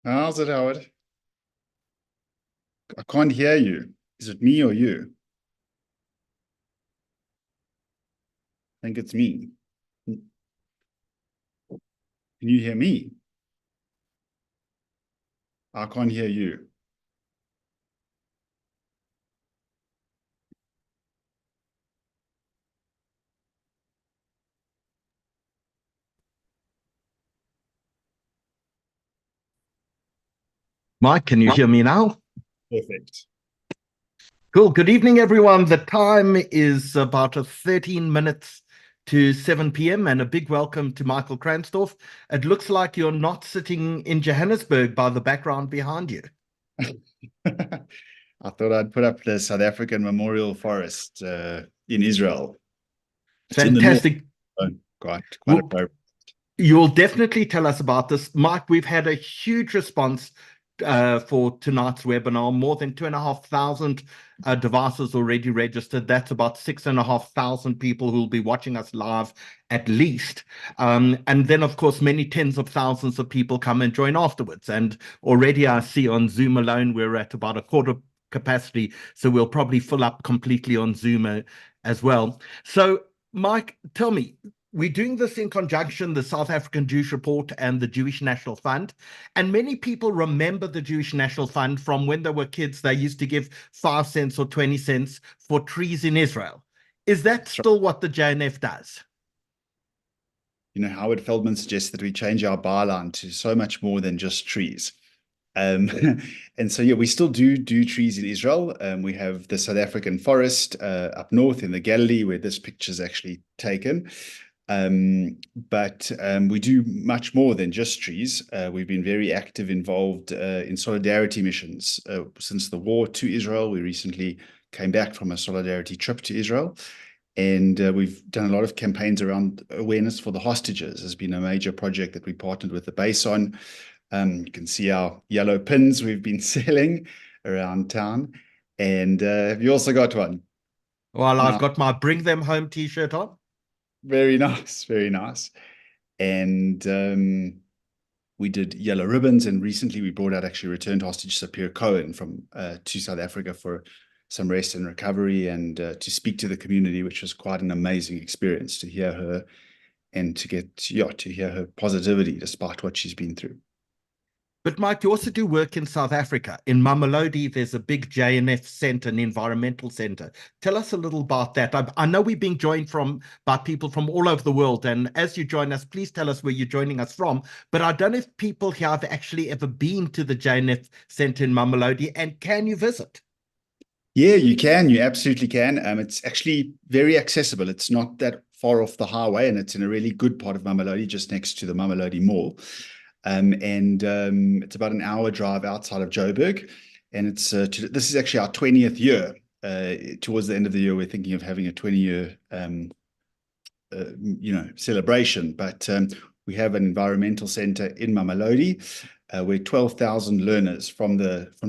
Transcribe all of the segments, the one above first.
How's it, Howard? I can't hear you. Is it me or you? I think it's me. Can you hear me? I can't hear you. Mike, can you hear me now? Perfect. Cool. Good evening, everyone. The time is about 13 minutes to 7 p.m. and a big welcome to Michael Kransdorff. It looks like you're not sitting in Johannesburg by the background behind you. I thought I'd put up the South African Memorial Forest in Israel. It's Fantastic. in the north. Quite Well, appropriate. you'll definitely tell us about this. Mike, we've had a huge response for tonight's webinar. More than 2,500 devices already registered. That's about 6,500 people who will be watching us live at least. And then, of course, many tens of thousands of people come and join afterwards. And already I see on Zoom alone, we're at about a quarter capacity. So we'll probably fill up completely on Zoom as well. So, Mike, tell me, we're doing this in conjunction, the South African Jewish Report and the Jewish National Fund. And many people remember the Jewish National Fund from when they were kids. They used to give 5 cents or 20 cents for trees in Israel. Is that still what the JNF does? You know, Howard Feldman suggests that we change our byline to so much more than just trees. And so, yeah, we still do trees in Israel. We have the South African forest up north in the Galilee, where this picture is actually taken. But we do much more than just trees. We've been very active, involved in solidarity missions since the war to Israel. We recently came back from a solidarity trip to Israel, and we've done a lot of campaigns around awareness for the hostages. Has been a major project that we partnered with the base on. You can see our yellow pins we've been selling around town. And have you also got one? Well, I've Now, got my Bring Them Home t-shirt on. very nice, very nice. And we did yellow ribbons, and recently we brought out actually returned hostage Sapir Cohen from to South Africa for some rest and recovery, and to speak to the community, which was quite an amazing experience to hear her and to hear her positivity despite what she's been through. But Mike, you also do work in South Africa. In Mamelodi, there's a big JNF center, an environmental center. Tell us a little about that. I know we're being joined by people from all over the world. And as you join us, please tell us where you're joining us from. But I don't know if people here have actually ever been to the JNF center in Mamelodi. And can you visit? Yeah, you can. You absolutely can. It's actually very accessible. It's not that far off the highway, and it's in a really good part of Mamelodi, just next to the Mamelodi Mall. And it's about an hour drive outside of Joburg. And this is actually our 20th year. Towards the end of the year, we're thinking of having a 20-year celebration. But we have an environmental center in Mamelodi, where 12,000 learners from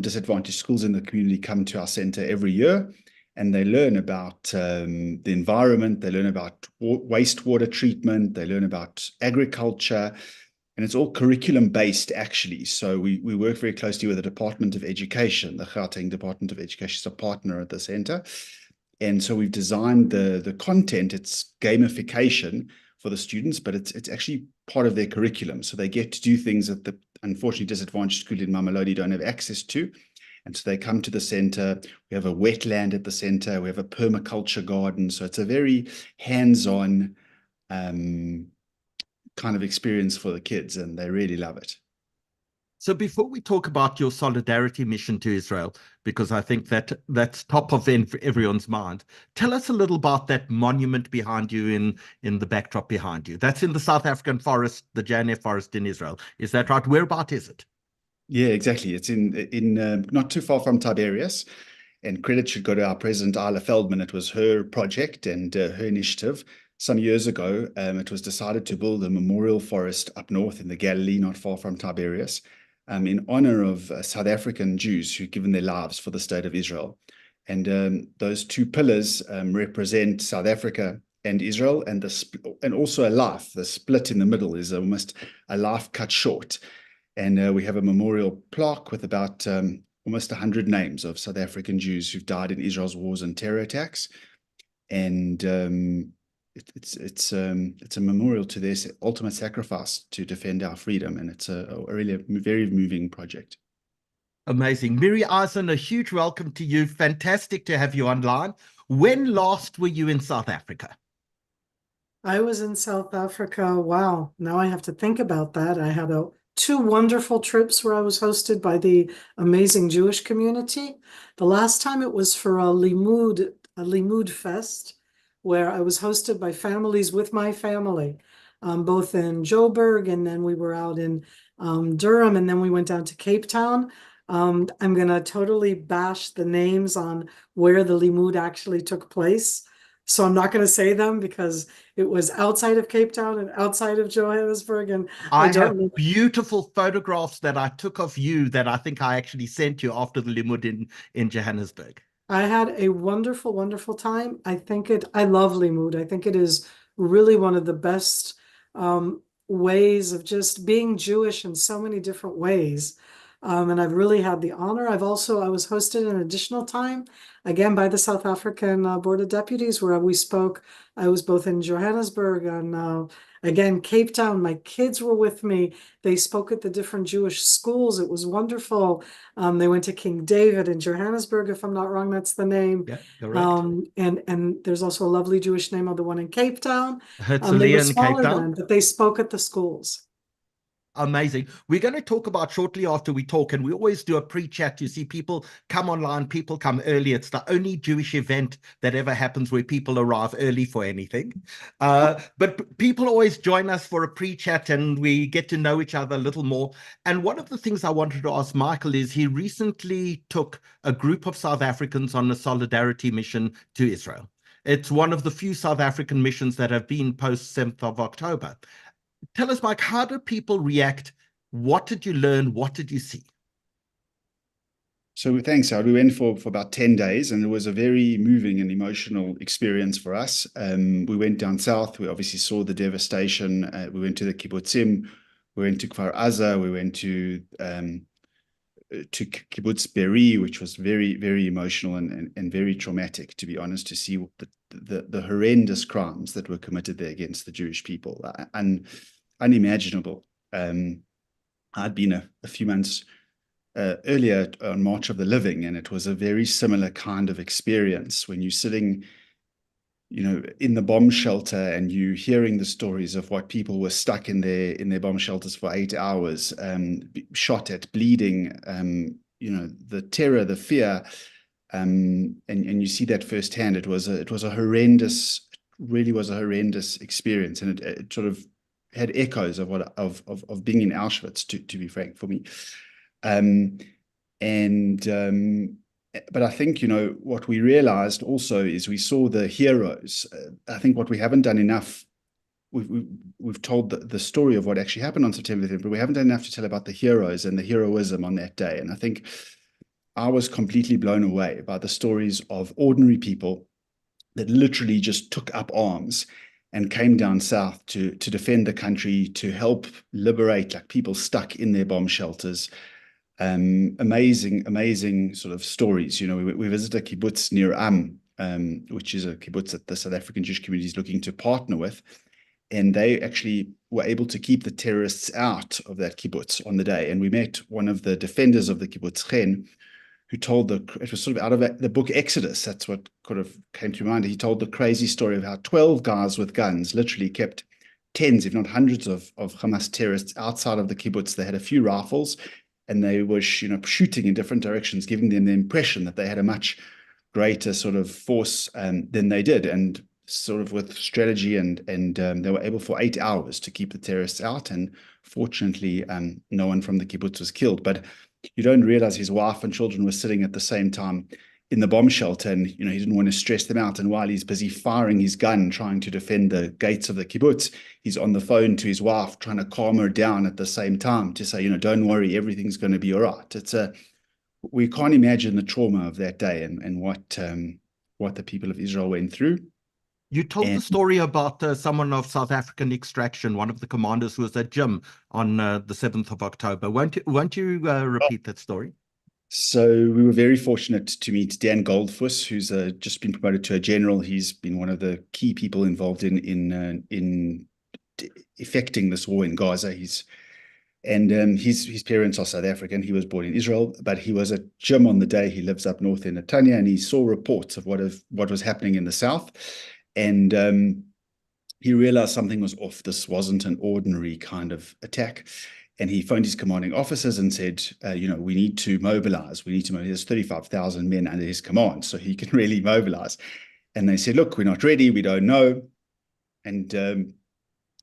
disadvantaged schools in the community come to our center every year, and they learn about the environment, they learn about wastewater treatment, they learn about agriculture, and it's all curriculum-based, actually. So we work very closely with the Department of Education. The Gauteng Department of Education is a partner at the center. And so we've designed the content. It's gamification for the students, but it's actually part of their curriculum. So they get to do things that the unfortunately disadvantaged school in Mamelodi don't have access to. And so they come to the center. We have a wetland at the center. We have a permaculture garden. So it's a very hands-on kind of experience for the kids, and they really love it. So before we talk about your solidarity mission to Israel, because I think that's top of everyone's mind, tell us a little about that monument behind you in the backdrop behind you. That's in the South African forest, the JNF forest in Israel. Is that right? Whereabout is it? Yeah, exactly. It's in not too far from Tiberias, and credit should go to our president, Isla Feldman. It was her project and her initiative. Some years ago, it was decided to build a memorial forest up north in the Galilee, not far from Tiberias, in honor of South African Jews who'd given their lives for the state of Israel. And those two pillars represent South Africa and Israel, and also a life. The split in the middle is almost a life cut short. And we have a memorial plaque with about almost 100 names of South African Jews who've died in Israel's wars and terror attacks. And it's a memorial to their ultimate sacrifice to defend our freedom, and it's a really very moving project. Amazing. Miri Eisin, a huge welcome to you. Fantastic to have you online. When last were you in South Africa? I was in South Africa. Wow. Now I have to think about that. I had two wonderful trips where I was hosted by the amazing Jewish community. The last time it was for a Limud Fest, where I was hosted by families with my family, both in Joburg, and then we were out in Durham, and then we went down to Cape Town. I'm going to totally bash the names on where the Limud actually took place. So I'm not going to say them because it was outside of Cape Town and outside of Johannesburg. And I have beautiful photographs that I took of you that I think I actually sent you after the Limud in Johannesburg. I had a wonderful, wonderful time. I love Limud. I think it is really one of the best ways of just being Jewish in so many different ways. And I've really had the honor. I was hosted an additional time, again, by the South African Board of Deputies, where we spoke. I was both in Johannesburg and again, Cape Town. My kids were with me. They spoke at the different Jewish schools. It was wonderful. They went to King David in Johannesburg, if I'm not wrong, that's the name. Yeah, correct. And there's also a lovely Jewish name of the one in Cape Town. Herzliya in Cape Town. But they spoke at the schools. Amazing. We're going to talk about shortly after we talk, and we always do a pre-chat. You see people come online, people come early. It's the only Jewish event that ever happens where people arrive early for anything. But people always join us for a pre-chat and we get to know each other a little more. And one of the things I wanted to ask Michael is he recently took a group of South Africans on a solidarity mission to Israel. It's one of the few South African missions that have been post 7th of October. Tell us, Mike, how do people react? What did you learn? What did you see? So thanks, Ehud. We went for about 10 days, and it was a very moving and emotional experience for us. We went down south. We obviously saw the devastation. We went to the kibbutzim. We went to Kfar Aza. We went to kibbutz Be'eri, which was very, very emotional and very traumatic, to be honest, to see the horrendous crimes that were committed there against the Jewish people. Unimaginable. I'd been a few months earlier on March of the Living, and it was a very similar kind of experience when you're sitting, in the bomb shelter and you hearing the stories of what people were stuck in their bomb shelters for 8 hours, shot at, bleeding, the terror, the fear, and you see that firsthand. It was a horrendous, really was a horrendous experience, and it sort of had echoes of being in Auschwitz, to be frank, for me. But I think, what we realized also is we saw the heroes. I think what we haven't done enough, we've told the story of what actually happened on September 5th, but we haven't done enough to tell about the heroes and the heroism on that day. And I think I was completely blown away by the stories of ordinary people that literally just took up arms and came down south to defend the country, to help liberate people stuck in their bomb shelters. Amazing sort of stories. We visited a kibbutz near which is a kibbutz that the South African Jewish community is looking to partner with. And they actually were able to keep the terrorists out of that kibbutz on the day. And we met one of the defenders of the kibbutz, Chen, who told it was sort of out of the book Exodus. That's what kind of came to mind. He told the crazy story of how 12 guys with guns literally kept tens, if not hundreds of Hamas terrorists outside of the kibbutz. They had a few rifles, and they were, shooting in different directions, giving them the impression that they had a much greater sort of force than they did. And sort of with strategy and they were able for 8 hours to keep the terrorists out. And fortunately, no one from the kibbutz was killed. But you don't realize his wife and children were sitting at the same time in the bomb shelter, and he didn't want to stress them out. And while he's busy firing his gun, trying to defend the gates of the kibbutz, he's on the phone to his wife, trying to calm her down at the same time to say, don't worry, everything's going to be all right. We can't imagine the trauma of that day and what the people of Israel went through. You told the story about someone of South African extraction, one of the commanders who was at Jim on the 7th of October. Won't you repeat that story? So we were very fortunate to meet Dan Goldfuss, who's just been promoted to a general. He's been one of the key people involved in effecting this war in Gaza. His parents are South African. He was born in Israel, but he was at Jim on the day. He lives up north in Netanya, and he saw reports of what was happening in the south. And he realized something was off. This wasn't an ordinary kind of attack. And he phoned his commanding officers and said, we need to mobilize. There's 35,000 men under his command, so he can really mobilize. And they said, look, we're not ready. We don't know. And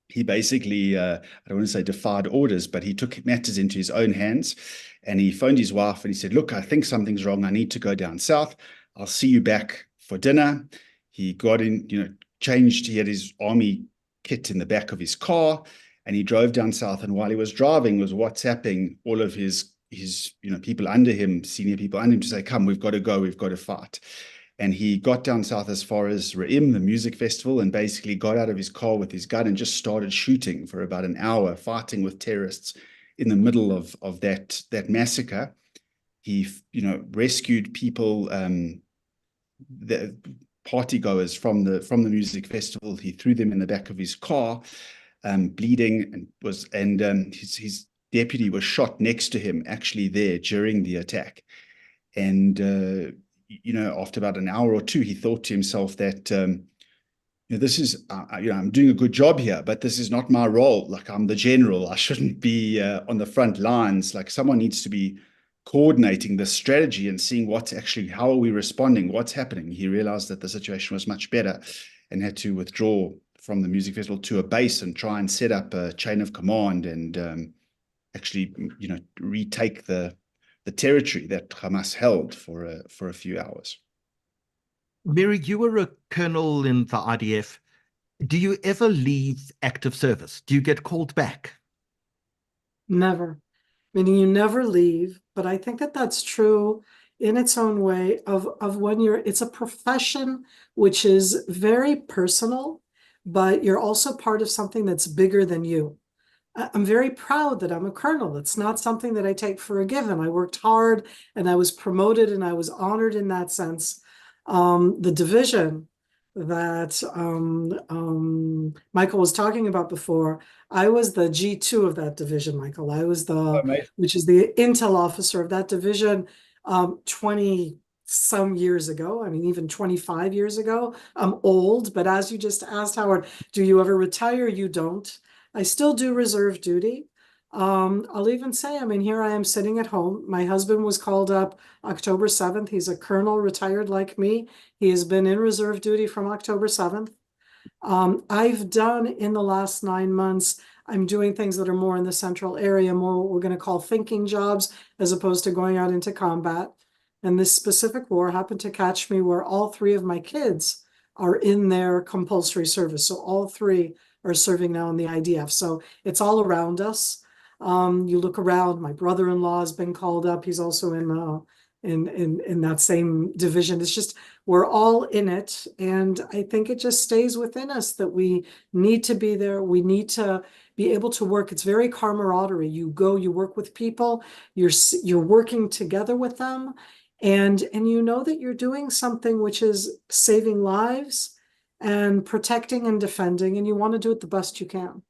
he basically, I don't want to say defied orders, but he took matters into his own hands. And he phoned his wife and he said, look, I think something's wrong. I need to go down south. I'll see you back for dinner. He got in, changed. He had his army kit in the back of his car. And he drove down south, and while he was driving, was WhatsApping all of his people under him, senior people under him, to say, "Come, we've got to go, we've got to fight." And he got down south as far as Re'im, the music festival, and basically got out of his car with his gun and just started shooting for about an hour, fighting with terrorists in the middle of that massacre. He, rescued people, the partygoers from the music festival. He threw them in the back of his car. Bleeding, and his deputy was shot next to him, actually there during the attack. And after about an hour or two, he thought to himself that this is, I'm doing a good job here, but this is not my role. Like, I'm the general. I shouldn't be on the front lines. Like, someone needs to be coordinating the strategy and seeing how are we responding, what's happening. He realized that the situation was much better and had to withdraw from the music festival to a base and try and set up a chain of command and actually, retake the territory that Hamas held for a few hours. Miri, you were a colonel in the IDF. Do you ever leave active service? Do you get called back? Never. Meaning you never leave, but I think that that's true in its own way of when it's a profession which is very personal, but you're also part of something that's bigger than you. I'm very proud that I'm a colonel. It's not something that I take for a given. I worked hard and I was promoted and I was honored in that sense. The division that Michael was talking about before, I was the G2 of that division, Michael. I was which is the intel officer of that division 20 some years ago. I mean, even 25 years ago. I'm old, but as you just asked, Howard, do you ever retire? You don't. I still do reserve duty. I'll even say, I mean, here I am sitting at home. My husband was called up October 7th. He's a colonel, retired like me. He has been in reserve duty from October 7th. I've done in the last 9 months, I'm doing things that are more in the central area, more what we're going to call thinking jobs, as opposed to going out into combat. And this specific war happened to catch me where all 3 of my kids are in their compulsory service. So all 3 are serving now in the IDF. So it's all around us. You look around, my brother-in-law has been called up. He's also in that same division. It's just, we're all in it. And I think it just stays within us that we need to be there. We need to be able to work. It's very camaraderie. You go, you work with people, you're working together with them. And you know that you're doing something which is saving lives and protecting and defending, and you want to do it the best you can.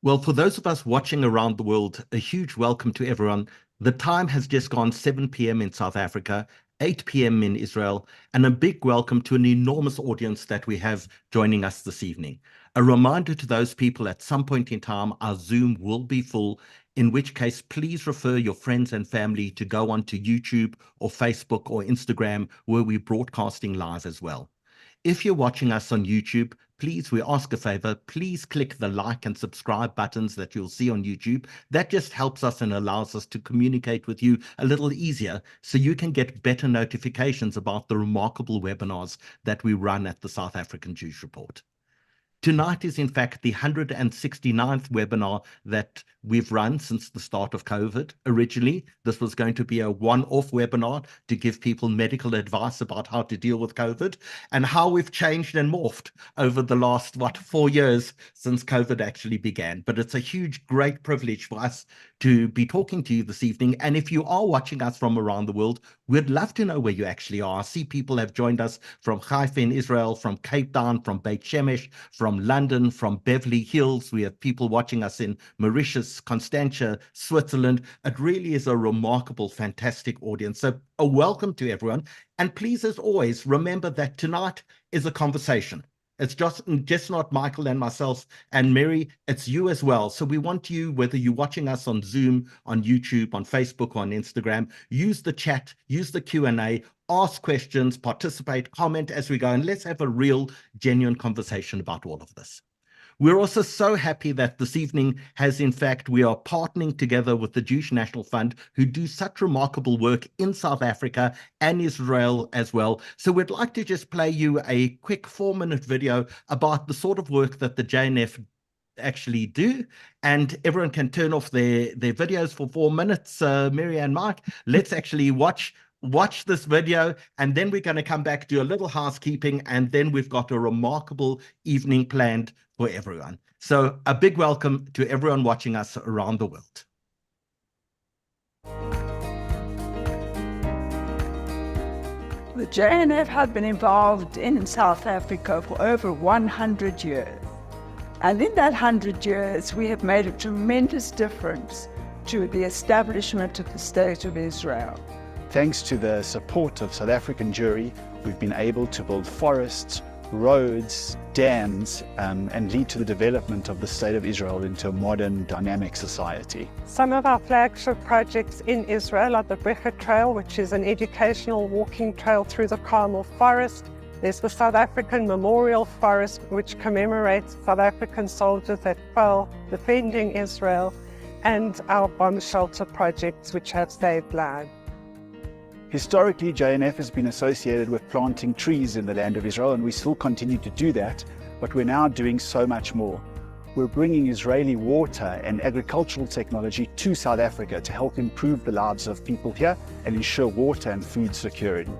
Well, for those of us watching around the world, a huge welcome to everyone. The time has just gone 7 p.m. in South Africa, 8 p.m. in Israel, and a big welcome to an enormous audience that we have joining us this evening. A reminder to those people, at some point in time, our Zoom will be full, in which case, please refer your friends and family to go onto YouTube or Facebook or Instagram, where we're broadcasting live as well. If you're watching us on YouTube, please, we ask a favor, please click the like and subscribe buttons that you'll see on YouTube. That just helps us and allows us to communicate with you a little easier, so you can get better notifications about the remarkable webinars that we run at the South African Jewish Report. Tonight is, in fact, the 169th webinar that we've run since the start of COVID. Originally, this was going to be a one-off webinar to give people medical advice about how to deal with COVID and how we've changed and morphed over the last, 4 years since COVID actually began. But it's a huge, great privilege for us to be talking to you this evening. And if you are watching us from around the world, we'd love to know where you actually are. I see people have joined us from Haifa in Israel, from Cape Town, from Beit Shemesh, from London, from Beverly Hills. We have people watching us in Mauritius, Constantia, Switzerland. It really is a remarkable, fantastic audience. So a welcome to everyone. And please, as always, remember that tonight is a conversation. It's just not Michael and myself and Miri, it's you as well. So we want you, whether you're watching us on Zoom, on YouTube, on Facebook, on Instagram, use the chat, use the Q&A, ask questions, participate, comment as we go, and let's have a real, genuine conversation about all of this. We're also so happy that this evening we are partnering together with the Jewish National Fund, who do such remarkable work in South Africa and Israel as well. So we'd like to just play you a quick 4-minute video about the sort of work that the JNF actually do, and everyone can turn off their videos for 4 minutes. Miri and Mike, let's actually watch this video, and then we're going to come back, do a little housekeeping, and then we've got a remarkable evening planned for everyone. So a big welcome to everyone watching us around the world. The JNF have been involved in South Africa for over 100 years. And in that 100 years, we have made a tremendous difference to the establishment of the State of Israel. Thanks to the support of South African Jewry, we've been able to build forests, roads, dams, and lead to the development of the State of Israel into a modern, dynamic society. Some of our flagship projects in Israel are the Brecha Trail, which is an educational walking trail through the Carmel Forest. There's the South African Memorial Forest, which commemorates South African soldiers that fell defending Israel, and our bomb shelter projects, which have saved lives. Historically, JNF has been associated with planting trees in the land of Israel, and we still continue to do that, but we're now doing so much more. We're bringing Israeli water and agricultural technology to South Africa to help improve the lives of people here and ensure water and food security.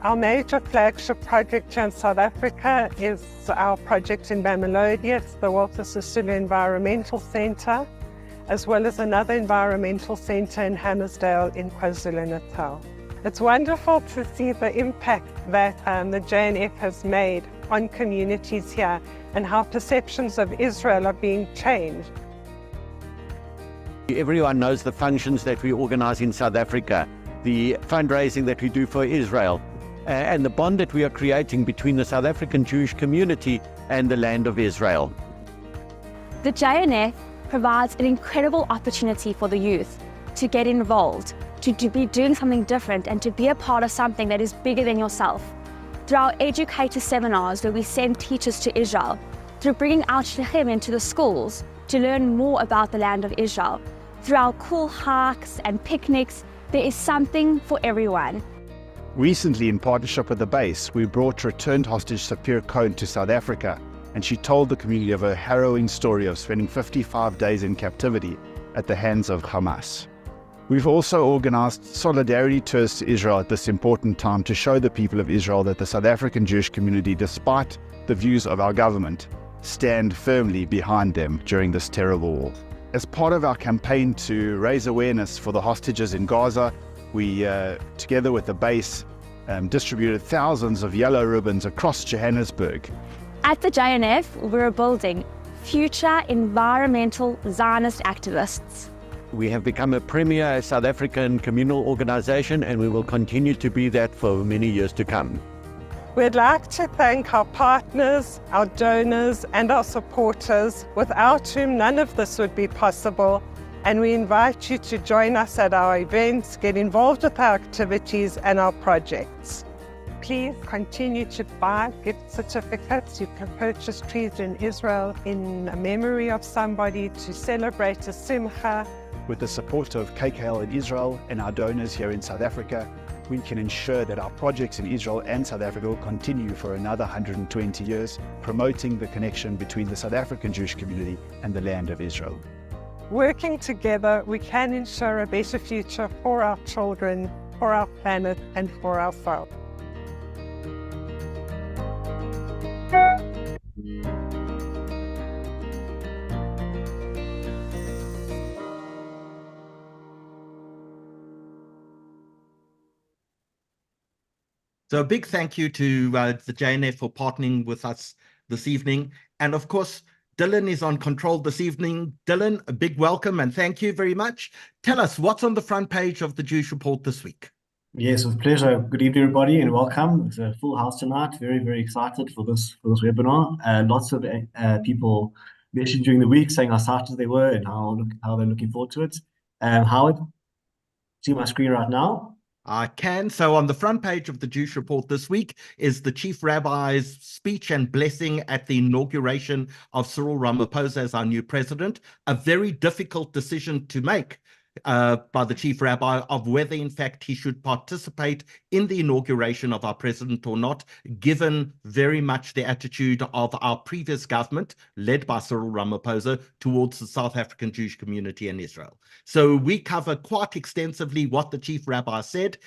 Our major flagship project here in South Africa is our project in Mamelodi. It's the Walter Sisulu Environmental Centre, as well as another environmental centre in Hammersdale in KwaZulu-Natal. It's wonderful to see the impact that the JNF has made on communities here and how perceptions of Israel are being changed. Everyone knows the functions that we organise in South Africa, the fundraising that we do for Israel, and the bond that we are creating between the South African Jewish community and the land of Israel. The JNF provides an incredible opportunity for the youth to get involved, to be doing something different and to be a part of something that is bigger than yourself. Through our educator seminars where we send teachers to Israel, through bringing our shlichim into the schools to learn more about the land of Israel, through our cool hikes and picnics, there is something for everyone. Recently, in partnership with the base, we brought returned hostage Sapir Cohen to South Africa, and she told the community of her harrowing story of spending 55 days in captivity at the hands of Hamas. We've also organized solidarity tours to Israel at this important time to show the people of Israel that the South African Jewish community, despite the views of our government, stand firmly behind them during this terrible war. As part of our campaign to raise awareness for the hostages in Gaza, we, together with the base, distributed thousands of yellow ribbons across Johannesburg. At the JNF, we're building future environmental Zionist activists. We have become a premier South African communal organisation, and we will continue to be that for many years to come. We'd like to thank our partners, our donors and our supporters, without whom none of this would be possible. And we invite you to join us at our events, get involved with our activities and our projects. Please continue to buy gift certificates. You can purchase trees in Israel in memory of somebody, to celebrate a simcha. With the support of KKL in Israel and our donors here in South Africa, we can ensure that our projects in Israel and South Africa will continue for another 120 years, promoting the connection between the South African Jewish community and the land of Israel. Working together, we can ensure a better future for our children, for our planet and for ourselves. So a big thank you to the JNF for partnering with us this evening. And of course, Dylan is on control this evening. Dylan, a big welcome and thank you very much. Tell us what's on the front page of the Jewish Report this week. Yes, with pleasure. Good evening, everybody, and welcome. It's a full house tonight. Very, very excited for this webinar. Lots of people mentioned during the week saying how excited they were and how they're looking forward to it. Howard, see my screen right now? I can. So on the front page of the Jewish Report this week is the Chief Rabbi's speech and blessing at the inauguration of Cyril Ramaphosa as our new president. A very difficult decision to make by the Chief Rabbi of whether in fact he should participate in the inauguration of our president or not, given very much the attitude of our previous government, led by Cyril Ramaphosa, towards the South African Jewish community in Israel. So we cover quite extensively what the Chief Rabbi said.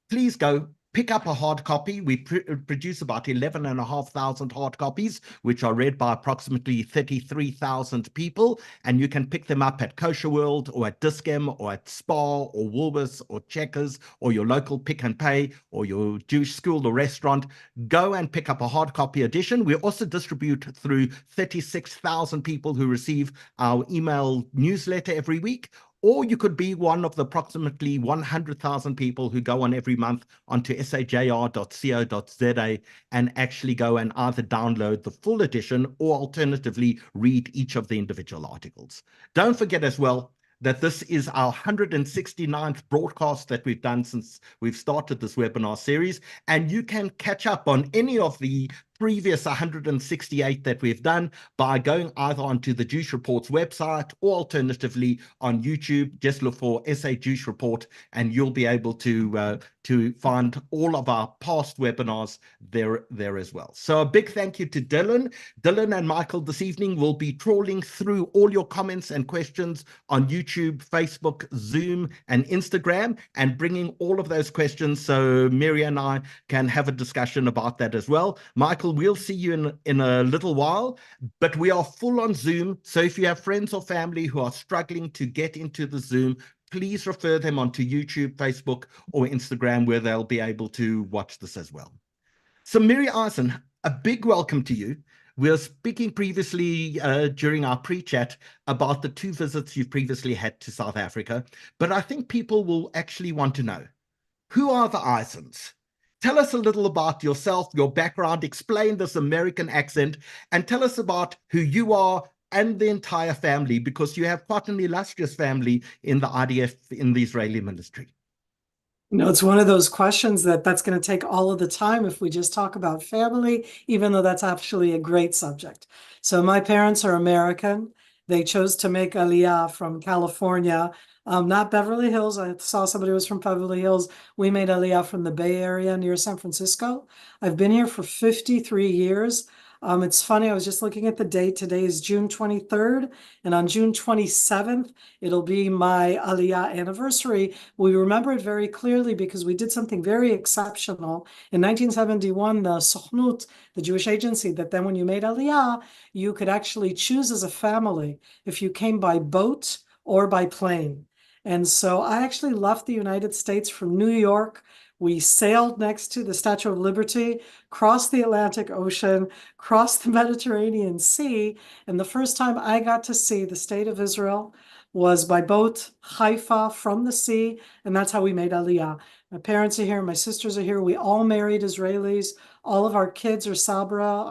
Please go pick up a hard copy. We produce about 11,500 hard copies, which are read by approximately 33,000 people. And you can pick them up at Kosher World or at Discam or at Spar or Woolworths or Checkers or your local Pick and Pay or your Jewish school or restaurant. Go and pick up a hard copy edition. We also distribute through 36,000 people who receive our email newsletter every week. or you could be one of the approximately 100,000 people who go on every month onto sajr.co.za and actually go and either download the full edition or alternatively read each of the individual articles. Don't forget as well that this is our 169th broadcast that we've done since we've started this webinar series, and you can catch up on any of the previous 168 that we've done by going either onto the Jewish Report's website or alternatively on YouTube. Just look for SA Jewish Report and you'll be able to find all of our past webinars there as well. So a big thank you to Dylan. Dylan and Michael this evening will be trawling through all your comments and questions on YouTube, Facebook, Zoom, and Instagram, and bringing all of those questions so Miri and I can have a discussion about that as well. Michael, we'll see you in a little while, but we are full on Zoom. So if you have friends or family who are struggling to get into the Zoom, please refer them onto YouTube, Facebook, or Instagram, where they'll be able to watch this as well. So Miri Eisin, a big welcome to you. We were speaking previously during our pre-chat about the 2 visits you've previously had to South Africa, but I think people will actually want to know, who are the Eisins? Tell us a little about yourself, your background, explain this American accent, and tell us about who you are and the entire family, because you have quite an illustrious family in the IDF, in the Israeli ministry. It's one of those questions that's going to take all of the time if we just talk about family, even though that's actually a great subject. So my parents are American. They chose to make Aliyah from California, not Beverly Hills. I saw somebody who was from Beverly Hills. We made Aliyah from the Bay Area near San Francisco. I've been here for 53 years. It's funny, I was just looking at the date. Today is June 23rd, and on June 27th, it'll be my Aliyah anniversary. We remember it very clearly because we did something very exceptional. In 1971, the Sochnut, the Jewish agency, that then when you made Aliyah, you could actually choose as a family if you came by boat or by plane. And so I actually left the United States from New York. We sailed next to the Statue of Liberty, crossed the Atlantic Ocean, crossed the Mediterranean Sea, and the first time I got to see the state of Israel was by boat, Haifa, from the sea, and that's how we made Aliyah. My parents are here, my sisters are here, we all married Israelis, all of our kids are Sabra,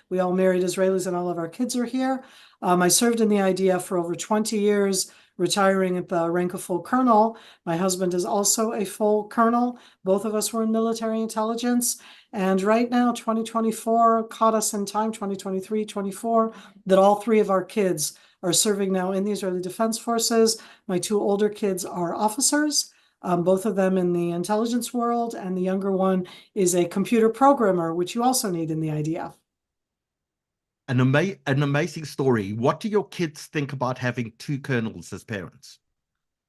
we all married Israelis, and all of our kids are here. I served in the IDF for over 20 years, retiring at the rank of full colonel. My husband is also a full colonel. Both of us were in military intelligence. And right now, 2024 caught us in time, 2023, 24, that all 3 of our kids are serving now in the Israeli Defense Forces. My 2 older kids are officers, both of them in the intelligence world, and the younger one is a computer programmer, which you also need in the IDF. An amazing story. What do your kids think about having 2 colonels as parents?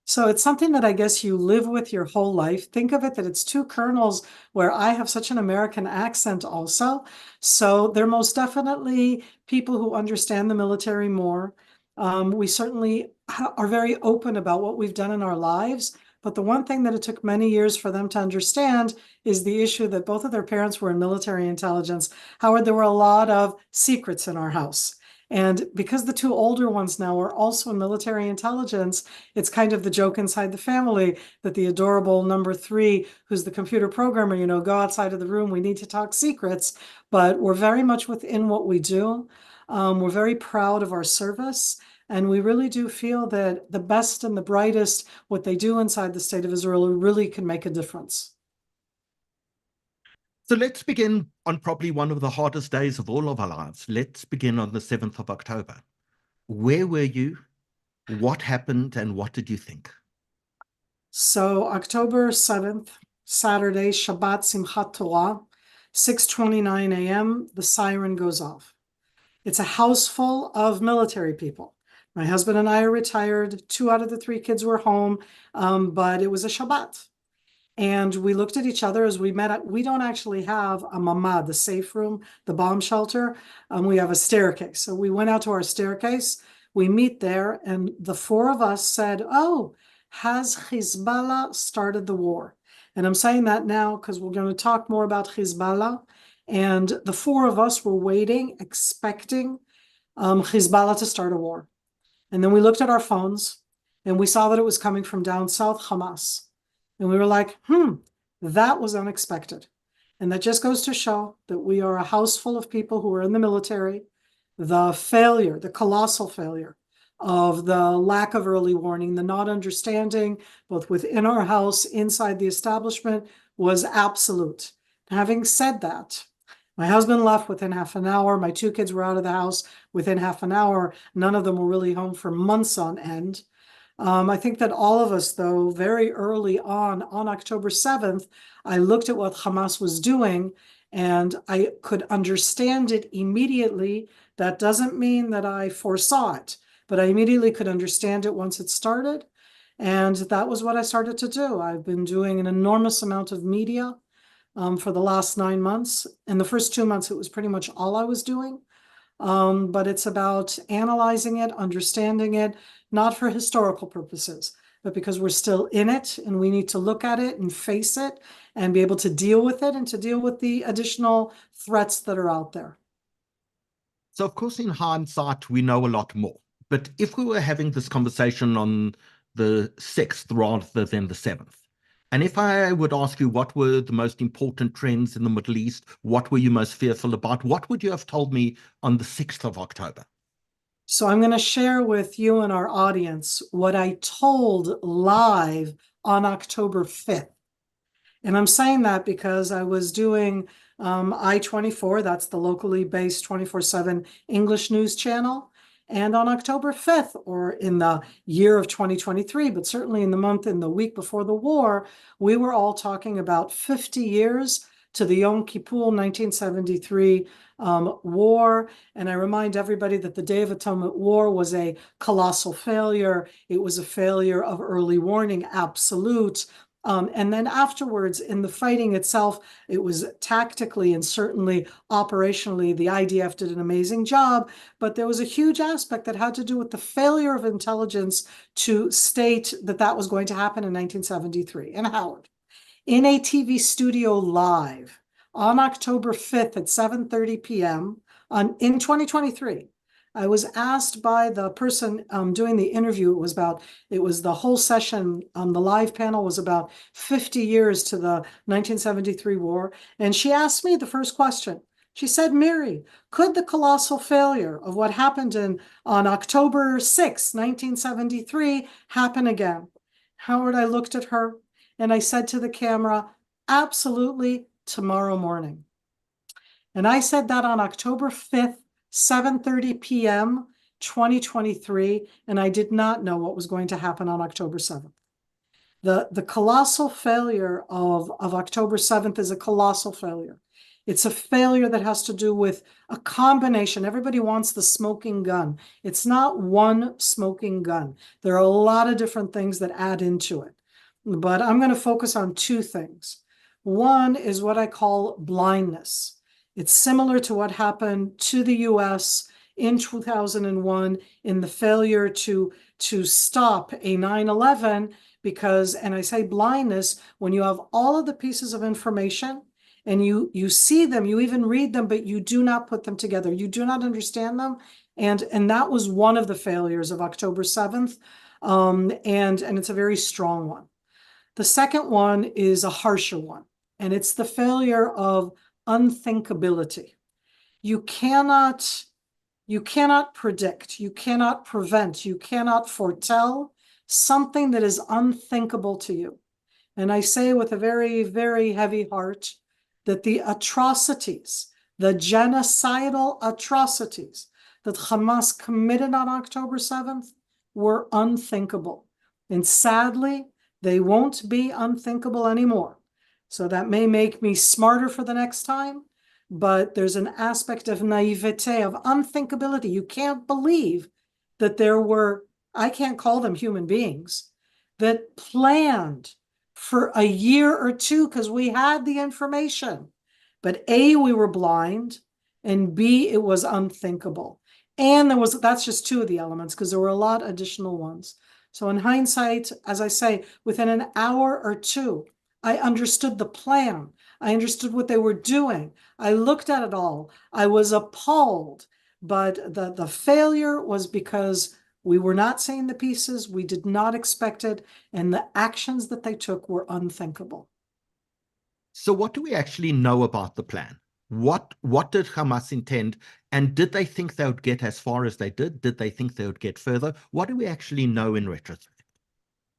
So it's something that I guess you live with your whole life. Think of it that it's 2 colonels where I have such an American accent also. So they're most definitely people who understand the military more. We certainly are very open about what we've done in our lives. But the one thing that it took many years for them to understand is the issue that both of their parents were in military intelligence. Howard, there were a lot of secrets in our house. And because the 2 older ones now are also in military intelligence, it's kind of the joke inside the family that the adorable number 3, who's the computer programmer, go outside of the room, we need to talk secrets. But we're very much within what we do. We're very proud of our service. And we really do feel that the best and the brightest, what they do inside the state of Israel, really can make a difference. So let's begin on probably one of the hardest days of all of our lives. Let's begin on the 7th of October. Where were you? What happened? And what did you think? So October 7th, Saturday, Shabbat Simchat Torah, 6:29 a.m., the siren goes off. It's a house full of military people. My husband and I are retired. 2 out of the 3 kids were home, but it was a Shabbat. And we looked at each other as we met. We don't actually have a mamad, the safe room, the bomb shelter. We have a staircase. So we went out to our staircase. We meet there, and the 4 of us said, "Oh, has Hezbollah started the war?" And I'm saying that now because we're going to talk more about Hezbollah. And the 4 of us were waiting, expecting Hezbollah to start a war. And then we looked at our phones, And we saw that it was coming from down south, Hamas. And we were like, that was unexpected. And that just goes to show that we are a house full of people who are in the military. The failure, the colossal failure of the lack of early warning, the not understanding, both within our house, inside the establishment, was absolute. Having said that, my husband left within half an hour. My 2 kids were out of the house within half an hour. None of them were really home for months on end. I think that all of us, though, very early on October 7th, I looked at what Hamas was doing and I could understand it immediately. That doesn't mean that I foresaw it, but I immediately could understand it once it started. And that was what I started to do. I've been doing an enormous amount of media for the last 9 months. In the first 2 months, it was pretty much all I was doing. But it's about analyzing it, understanding it, not for historical purposes, but because we're still in it and we need to look at it and face it and be able to deal with it and to deal with the additional threats that are out there. So, of course, in hindsight, we know a lot more. But if we were having this conversation on the 6th rather than the 7th, and if I would ask you what were the most important trends in the Middle East, what were you most fearful about, what would you have told me on the 6th of October? So I'm going to share with you and our audience what I told live on October 5th. And I'm saying that because I was doing I-24, that's the locally based 24/7 English news channel. And on October 5th, or in the year of 2023, but certainly in the week before the war, we were all talking about 50 years to the Yom Kippur 1973 war. And I remind everybody that the Day of Atonement War was a colossal failure. It was a failure of early warning, absolute. And then afterwards, in the fighting itself, it was tactically and certainly operationally, the IDF did an amazing job, but there was a huge aspect that had to do with the failure of intelligence to state that that was going to happen in 1973. And Howard, in a TV studio live on October 5th at 7:30 p.m. In 2023, I was asked by the person doing the interview, it was the whole session, the live panel was about 50 years to the 1973 war. And she asked me the first question. She said, Miri, could the colossal failure of what happened on October 6, 1973 happen again? Howard, I looked at her and I said to the camera, absolutely, tomorrow morning. And I said that on October 5th, 7:30 p.m., 2023, and I did not know what was going to happen on October 7th. The colossal failure of October 7th is a colossal failure. It's a failure that has to do with a combination. Everybody wants the smoking gun. It's not one smoking gun. There are a lot of different things that add into it. But I'm going to focus on 2 things. One is what I call blindness. It's similar to what happened to the US in 2001 in the failure to stop a 9/11 because, and I say blindness, when you have all of the pieces of information and you see them, you even read them, but you do not put them together. You do not understand them. And that was one of the failures of October 7th. And it's a very strong one. The second one is a harsher one, and it's the failure of unthinkability. You cannot predict, you cannot prevent, you cannot foretell something that is unthinkable to you. And I say with a very, very heavy heart that the atrocities, the genocidal atrocities that Hamas committed on October 7th were unthinkable. And sadly, they won't be unthinkable anymore. So that may make me smarter for the next time, but there's an aspect of naivete, of unthinkability. You can't believe that there were, I can't call them human beings, that planned for a year or two because we had the information. But A, we were blind, and B, it was unthinkable. And that's just 2 of the elements because there were a lot additional ones. So in hindsight, as I say, within an hour or 2, I understood the plan. I understood what they were doing. I looked at it all. I was appalled. But the failure was because We were not seeing the pieces. We did not expect it. And the actions that they took were unthinkable. So what do we actually know about the plan? What did Hamas intend? And did they think they would get as far as they did? Did they think they would get further? What do we actually know in retrospect?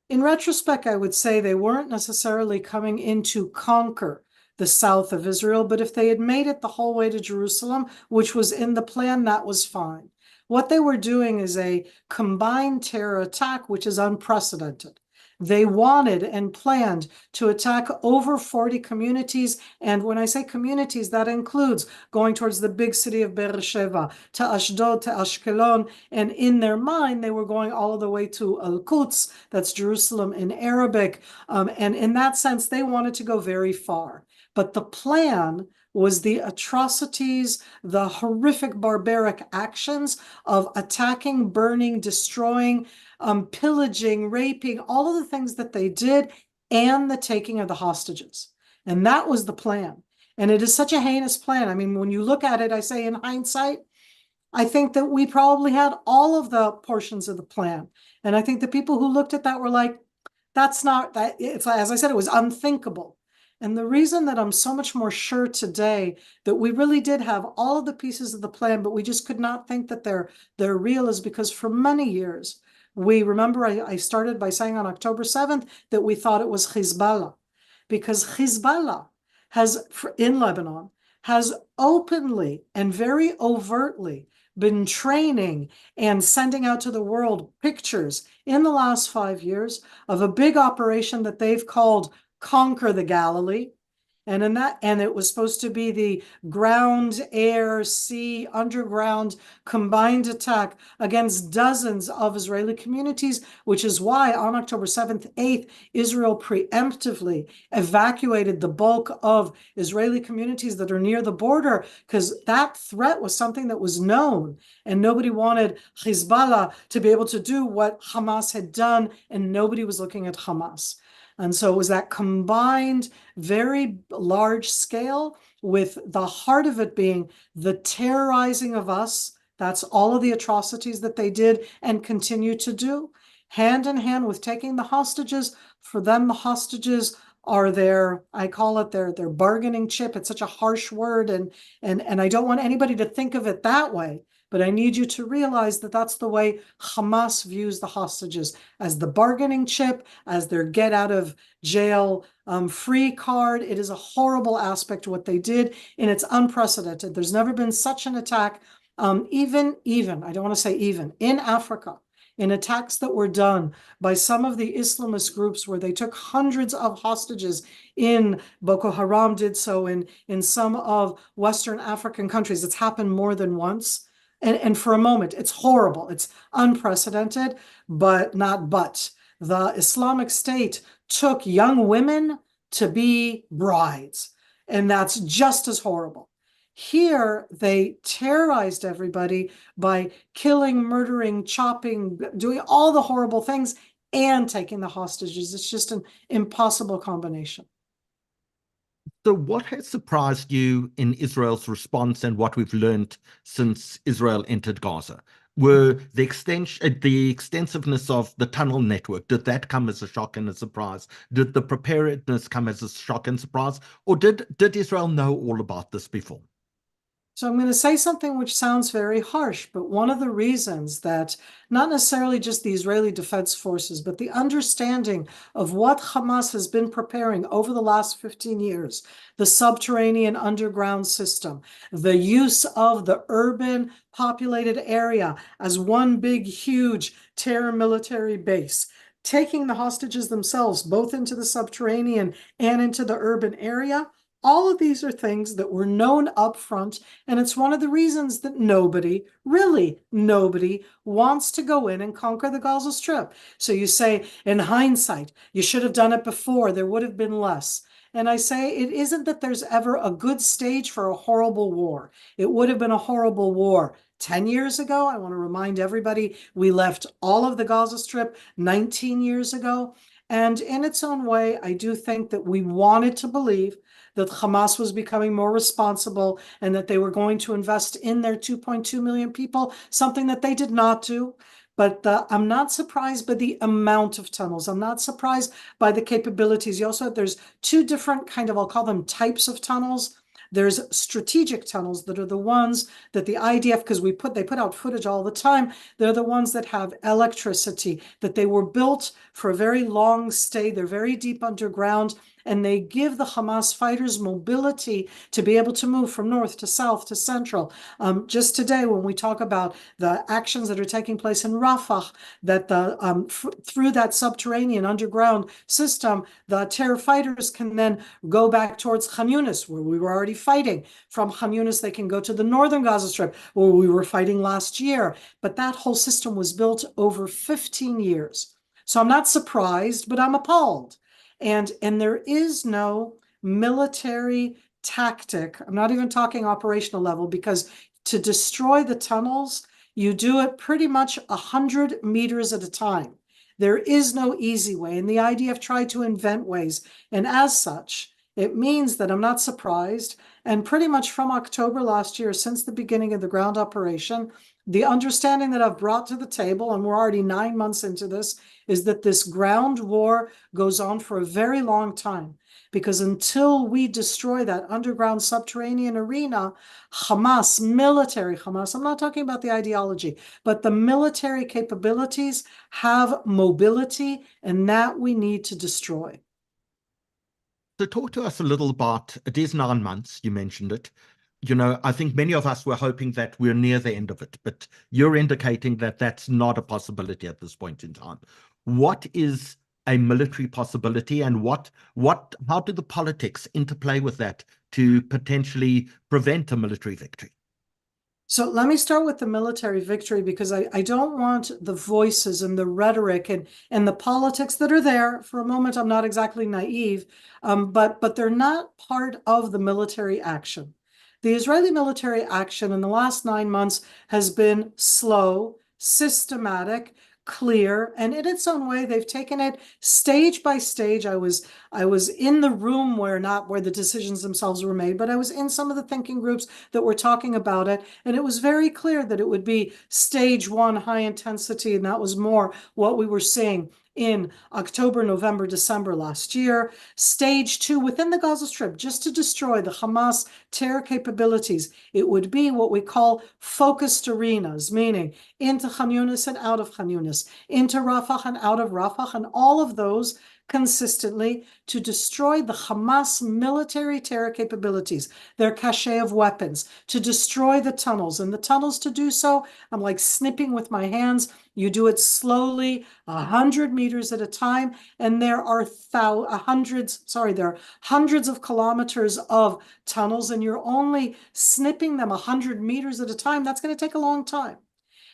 In retrospect, I would say they weren't necessarily coming in to conquer the south of Israel, but if they had made it the whole way to Jerusalem, which was in the plan, that was fine. What they were doing is a combined terror attack, which is unprecedented. They wanted and planned to attack over 40 communities. And when I say communities, that includes going towards the big city of Beersheba, to Ashdod, to Ashkelon. And in their mind, they were going all the way to Al-Quds, that's Jerusalem in Arabic. And in that sense, they wanted to go very far. But the plan was the atrocities, the horrific barbaric actions of attacking, burning, destroying, pillaging, raping, all of the things that they did, and the taking of the hostages. And that was the plan. And it is such a heinous plan. I mean, when you look at it, I say in hindsight, I think that we probably had all of the portions of the plan. And I think the people who looked at that were like, that's not, that. It's, as I said, it was unthinkable. And the reason that I'm so much more sure today that we really did have all of the pieces of the plan, but we just could not think that they're real, is because for many years, we remember I started by saying on October 7th that we thought it was Hezbollah, because Hezbollah has, in Lebanon, has openly and very overtly been training and sending out to the world pictures in the last 5 years of a big operation that they've called Conquer the Galilee. And in that, and it was supposed to be the ground, air, sea, underground combined attack against dozens of Israeli communities, which is why on October 7th, 8th, Israel preemptively evacuated the bulk of Israeli communities that are near the border, because that threat was something that was known, and nobody wanted Hezbollah to be able to do what Hamas had done, and nobody was looking at Hamas. And so it was that combined, very large scale, with the heart of it being the terrorizing of us. That's all of the atrocities that they did and continue to do, hand in hand with taking the hostages. For them, the hostages are their, I call it their bargaining chip. It's such a harsh word, and I don't want anybody to think of it that way. But I need you to realize that that's the way Hamas views the hostages, as the bargaining chip, as their get out of jail free card. It is a horrible aspect of what they did, and it's unprecedented. There's never been such an attack, even, I don't want to say even, in Africa, in attacks that were done by some of the Islamist groups where they took hundreds of hostages. In Boko Haram did so in some of Western African countries. It's happened more than once. And for a moment, it's horrible. It's unprecedented, but not but. The Islamic State took young women to be brides, and that's just as horrible. Here, they terrorized everybody by killing, murdering, chopping, doing all the horrible things, and taking the hostages. It's just an impossible combination. So what has surprised you in Israel's response and what we've learned since Israel entered Gaza? Were the extensiveness of the tunnel network, did that come as a shock and a surprise? Did the preparedness come as a shock and surprise? Or did Israel know all about this before? So I'm going to say something which sounds very harsh, but one of the reasons that not necessarily just the Israeli Defense Forces, but the understanding of what Hamas has been preparing over the last 15 years, the subterranean underground system, the use of the urban populated area as one big, huge terror military base, taking the hostages themselves both into the subterranean and into the urban area. All of these are things that were known up front, and it's one of the reasons that nobody, really nobody, wants to go in and conquer the Gaza Strip. So you say, in hindsight, you should have done it before, there would have been less. And I say, it isn't that there's ever a good stage for a horrible war. It would have been a horrible war 10 years ago. I want to remind everybody, we left all of the Gaza Strip 19 years ago. And in its own way, I do think that we wanted to believe that Hamas was becoming more responsible and that they were going to invest in their 2.2 million people, something that they did not do. But I'm not surprised by the amount of tunnels. I'm not surprised by the capabilities. You also, there's two different kind of, I'll call them types of tunnels. There's strategic tunnels that are the ones that the IDF, because they put out footage all the time, they're the ones that have electricity, that they were built for a very long stay. They're very deep underground, and they give the Hamas fighters mobility to be able to move from north to south to central. Just today, when we talk about the actions that are taking place in Rafah, that through that subterranean underground system, the terror fighters can then go back towards Khan Yunis, where we were already fighting. From Khan Yunis, they can go to the northern Gaza Strip, where we were fighting last year. But that whole system was built over 15 years. So I'm not surprised, but I'm appalled. And there is no military tactic. I'm not even talking operational level, because to destroy the tunnels, you do it pretty much 100 meters at a time. There is no easy way, and the IDF tried to invent ways. And as such, it means that I'm not surprised. And pretty much from October last year, since the beginning of the ground operation, the understanding that I've brought to the table, and we're already 9 months into this, is that this ground war goes on for a very long time. Because until we destroy that underground subterranean arena, Hamas, military Hamas, I'm not talking about the ideology, but the military capabilities have mobility, and that we need to destroy. So talk to us a little about, it is 9 months, you mentioned it. You know, I think many of us were hoping that we're near the end of it, but you're indicating that that's not a possibility at this point in time. What is a military possibility, and how do the politics interplay with that to potentially prevent a military victory? So let me start with the military victory, because I don't want the voices and the rhetoric and the politics that are there. For a moment, I'm not exactly naive, but they're not part of the military action. The Israeli military action in the last 9 months has been slow, systematic, clear, and in its own way, they've taken it stage by stage. I was in the room where the decisions themselves were made, but I was in some of the thinking groups that were talking about it, and it was very clear that it would be stage 1, high intensity, and that was more what we were seeing in October, November, December last year. Stage 2 within the Gaza Strip, just to destroy the Hamas terror capabilities. It would be what we call focused arenas, meaning into Khan Yunis and out of Khan Yunis, into Rafah and out of Rafah, and all of those consistently to destroy the Hamas military terror capabilities, their cache of weapons, to destroy the tunnels. And the tunnels, to do so, I'm like snipping with my hands. You do it slowly, 100 meters at a time, and there are hundreds of kilometers of tunnels, and you're only snipping them 100 meters at a time. That's going to take a long time.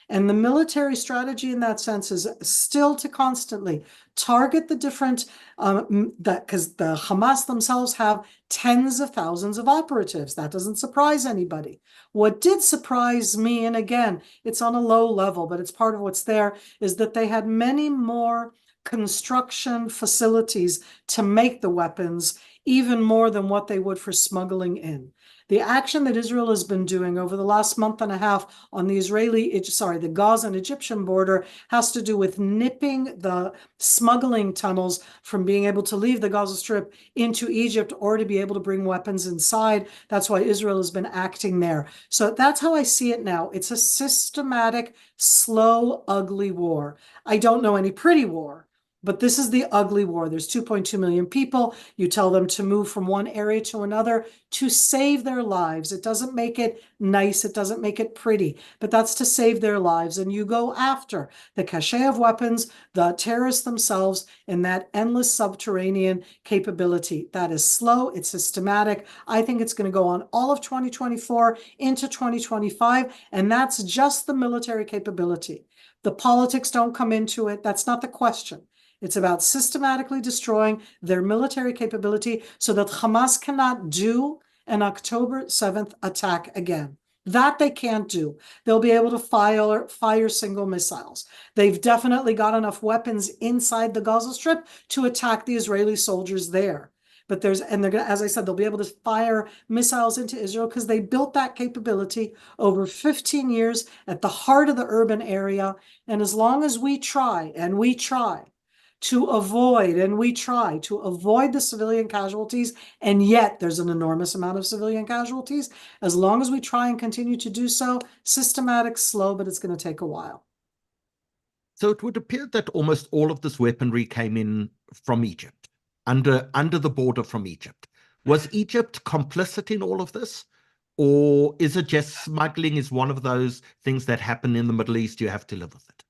And the military strategy in that sense is still to constantly target the different, because the Hamas themselves have tens of thousands of operatives. That doesn't surprise anybody. What did surprise me, and again, it's on a low level, but it's part of what's there, is that they had many more construction facilities to make the weapons, even more than what they would for smuggling in. The action that Israel has been doing over the last month and a half on the Gaza and Egyptian border has to do with nipping the smuggling tunnels from being able to leave the Gaza Strip into Egypt or to be able to bring weapons inside. That's why Israel has been acting there. So that's how I see it now. It's a systematic, slow, ugly war. I don't know any pretty war. But this is the ugly war. There's 2.2 million people. You tell them to move from one area to another to save their lives. It doesn't make it nice. It doesn't make it pretty, but that's to save their lives. And you go after the cache of weapons, the terrorists themselves, and that endless subterranean capability. That is slow. It's systematic. I think it's going to go on all of 2024 into 2025. And that's just the military capability. The politics don't come into it. That's not the question. It's about systematically destroying their military capability so that Hamas cannot do an October 7th attack again. That they can't do. They'll be able to fire single missiles. They've definitely got enough weapons inside the Gaza Strip to attack the Israeli soldiers there. But they're going to, as I said, they'll be able to fire missiles into Israel because they built that capability over 15 years at the heart of the urban area. And as long as we try, and we try to avoid, and we try to avoid the civilian casualties, and yet there's an enormous amount of civilian casualties, as long as we try and continue to do so, systematic, slow, but it's going to take a while. So it would appear that almost all of this weaponry came in from Egypt, under the border from Egypt. Was Egypt complicit in all of this? Or is it just smuggling is one of those things that happen in the Middle East, you have to live with it?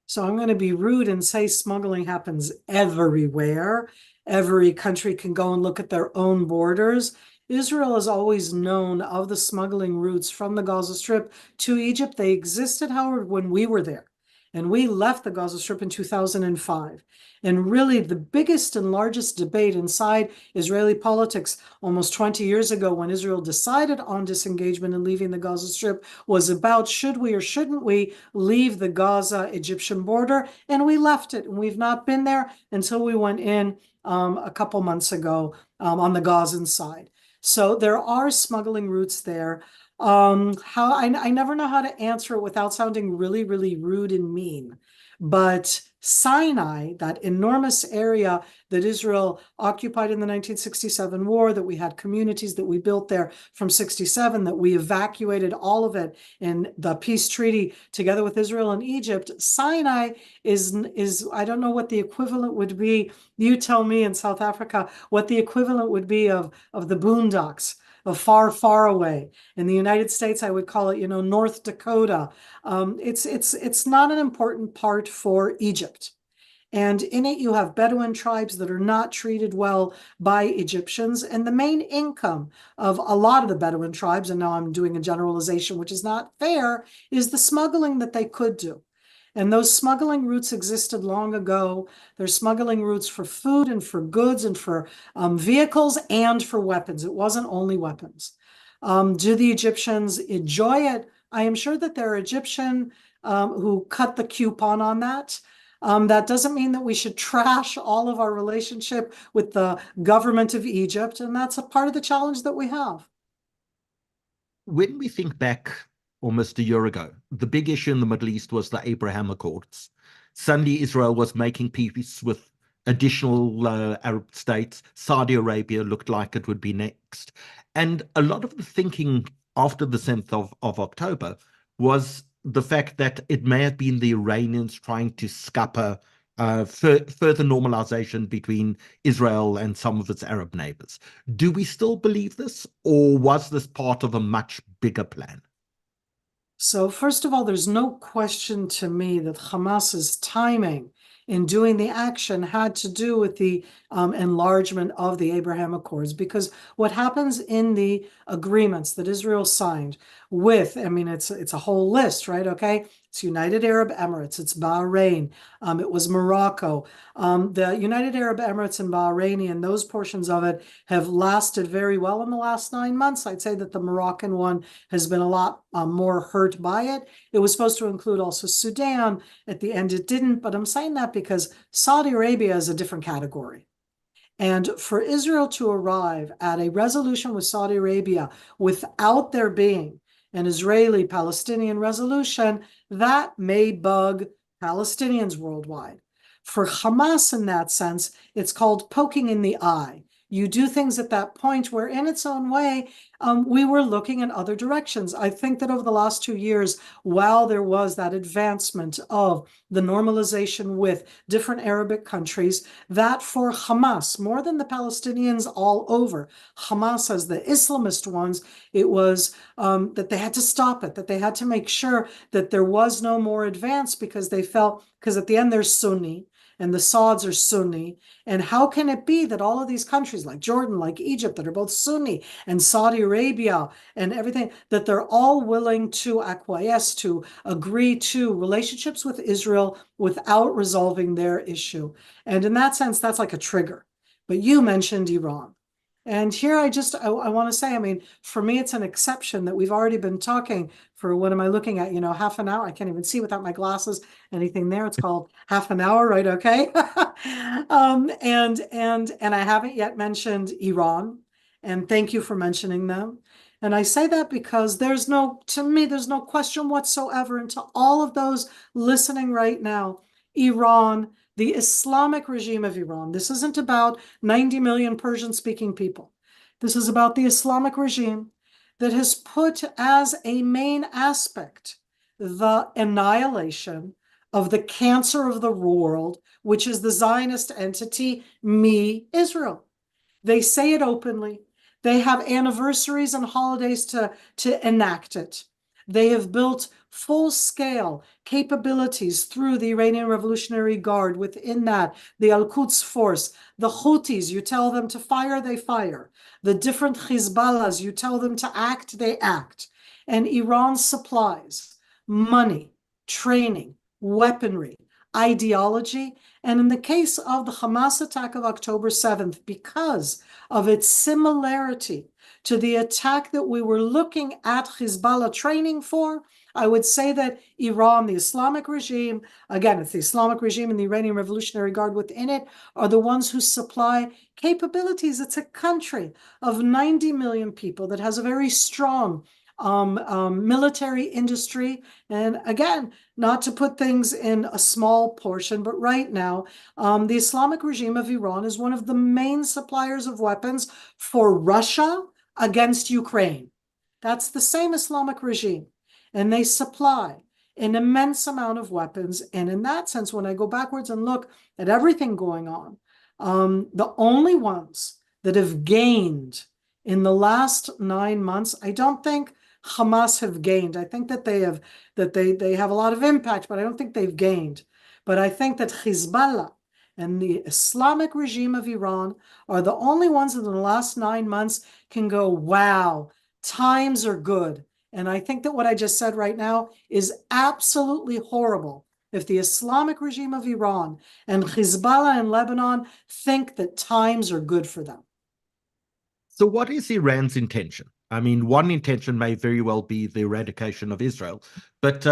So I'm going to be rude and say smuggling happens everywhere. Every country can go and look at their own borders. Israel has always known of the smuggling routes from the Gaza Strip to Egypt. They existed, Howard, when we were there. And we left the Gaza Strip in 2005. And really the biggest and largest debate inside Israeli politics almost 20 years ago, when Israel decided on disengagement and leaving the Gaza Strip, was about should we or shouldn't we leave the Gaza-Egyptian border? And we left it. And we've not been there until we went in a couple months ago on the Gazan side. So there are smuggling routes there. I never know how to answer it without sounding really, really rude and mean. But Sinai, that enormous area that Israel occupied in the 1967 war, that we had communities that we built there from 67, that we evacuated all of it in the peace treaty together with Israel and Egypt. Sinai is I don't know what the equivalent would be. You tell me in South Africa what the equivalent would be of the boondocks. Of far, far away. In the United States, I would call it, North Dakota. It's not an important part for Egypt. And in it, you have Bedouin tribes that are not treated well by Egyptians. And the main income of a lot of the Bedouin tribes, and now I'm doing a generalization, which is not fair, is the smuggling that they could do. And those smuggling routes existed long ago. There's smuggling routes for food and for goods and for vehicles and for weapons. It wasn't only weapons. Do the Egyptians enjoy it? I am sure that there are Egyptians who cut the coupon on that. That doesn't mean that we should trash all of our relationship with the government of Egypt. And that's a part of the challenge that we have. When we think back almost a year ago, the big issue in the Middle East was the Abraham Accords. Suddenly, Israel was making peace with additional Arab states. Saudi Arabia looked like it would be next. And a lot of the thinking after the 7th of October was the fact that it may have been the Iranians trying to scupper further normalization between Israel and some of its Arab neighbors. Do we still believe this, or was this part of a much bigger plan? So first of all, there's no question to me that Hamas's timing in doing the action had to do with the enlargement of the Abraham Accords, because what happens in the agreements that Israel signed with, I mean, it's a whole list, right? Okay, it's United Arab Emirates, it's Bahrain, it was Morocco. The United Arab Emirates and Bahraini and those portions of it have lasted very well in the last 9 months. I'd say that the Moroccan one has been a lot more hurt by it. It was supposed to include also Sudan. At the end, it didn't, but I'm saying that because Saudi Arabia is a different category. And for Israel to arrive at a resolution with Saudi Arabia without there being an Israeli-Palestinian resolution, that may bug Palestinians worldwide. For Hamas, in that sense, it's called poking in the eye. You do things at that point where, in its own way, we were looking in other directions. I think that over the last 2 years, while there was that advancement of the normalization with different Arabic countries, that for Hamas, more than the Palestinians all over, Hamas as the Islamist ones, it was that they had to stop it, that they had to make sure that there was no more advance, because they felt, because at the end they're Sunni, and the Sauds are Sunni. And how can it be that all of these countries like Jordan, like Egypt, that are both Sunni, and Saudi Arabia and everything, that they're all willing to acquiesce, to agree to relationships with Israel without resolving their issue? And in that sense, that's like a trigger. But you mentioned Iran. And here I want to say, I mean, for me, it's an exception that we've already been talking for, what am I looking at? Half an hour. I can't even see without my glasses, anything there. It's called half an hour, right? Okay. And I haven't yet mentioned Iran, and thank you for mentioning them. And I say that because to me, there's no question whatsoever, and to all of those listening right now, Iran, the Islamic regime of Iran. This isn't about 90 million Persian-speaking people. This is about the Islamic regime that has put as a main aspect the annihilation of the cancer of the world, which is the Zionist entity, me, Israel. They say it openly. They have anniversaries and holidays to enact it. They have built full-scale capabilities through the Iranian Revolutionary Guard. Within that, the Al-Quds force, the Houthis, you tell them to fire, they fire. The different Hezbollahs, you tell them to act, they act. And Iran supplies money, training, weaponry, ideology. And in the case of the Hamas attack of October 7th, because of its similarity to the attack that we were looking at Hezbollah training for, I would say that Iran, the Islamic regime, again, it's the Islamic regime and the Iranian Revolutionary Guard within it, are the ones who supply capabilities. It's a country of 90 million people that has a very strong military industry. And again, not to put things in a small portion, but right now, the Islamic regime of Iran is one of the main suppliers of weapons for Russia against Ukraine. That's the same Islamic regime. And they supply an immense amount of weapons. And in that sense, when I go backwards and look at everything going on, the only ones that have gained in the last 9 months, I don't think Hamas have gained. I think that they have a lot of impact, but I don't think they've gained. But I think that Hezbollah and the Islamic regime of Iran are the only ones that in the last 9 months can go, wow, times are good. And I think that what I just said right now is absolutely horrible. If the Islamic regime of Iran and Hezbollah in Lebanon think that times are good for them. So what is Iran's intention? I mean, one intention may very well be the eradication of Israel, but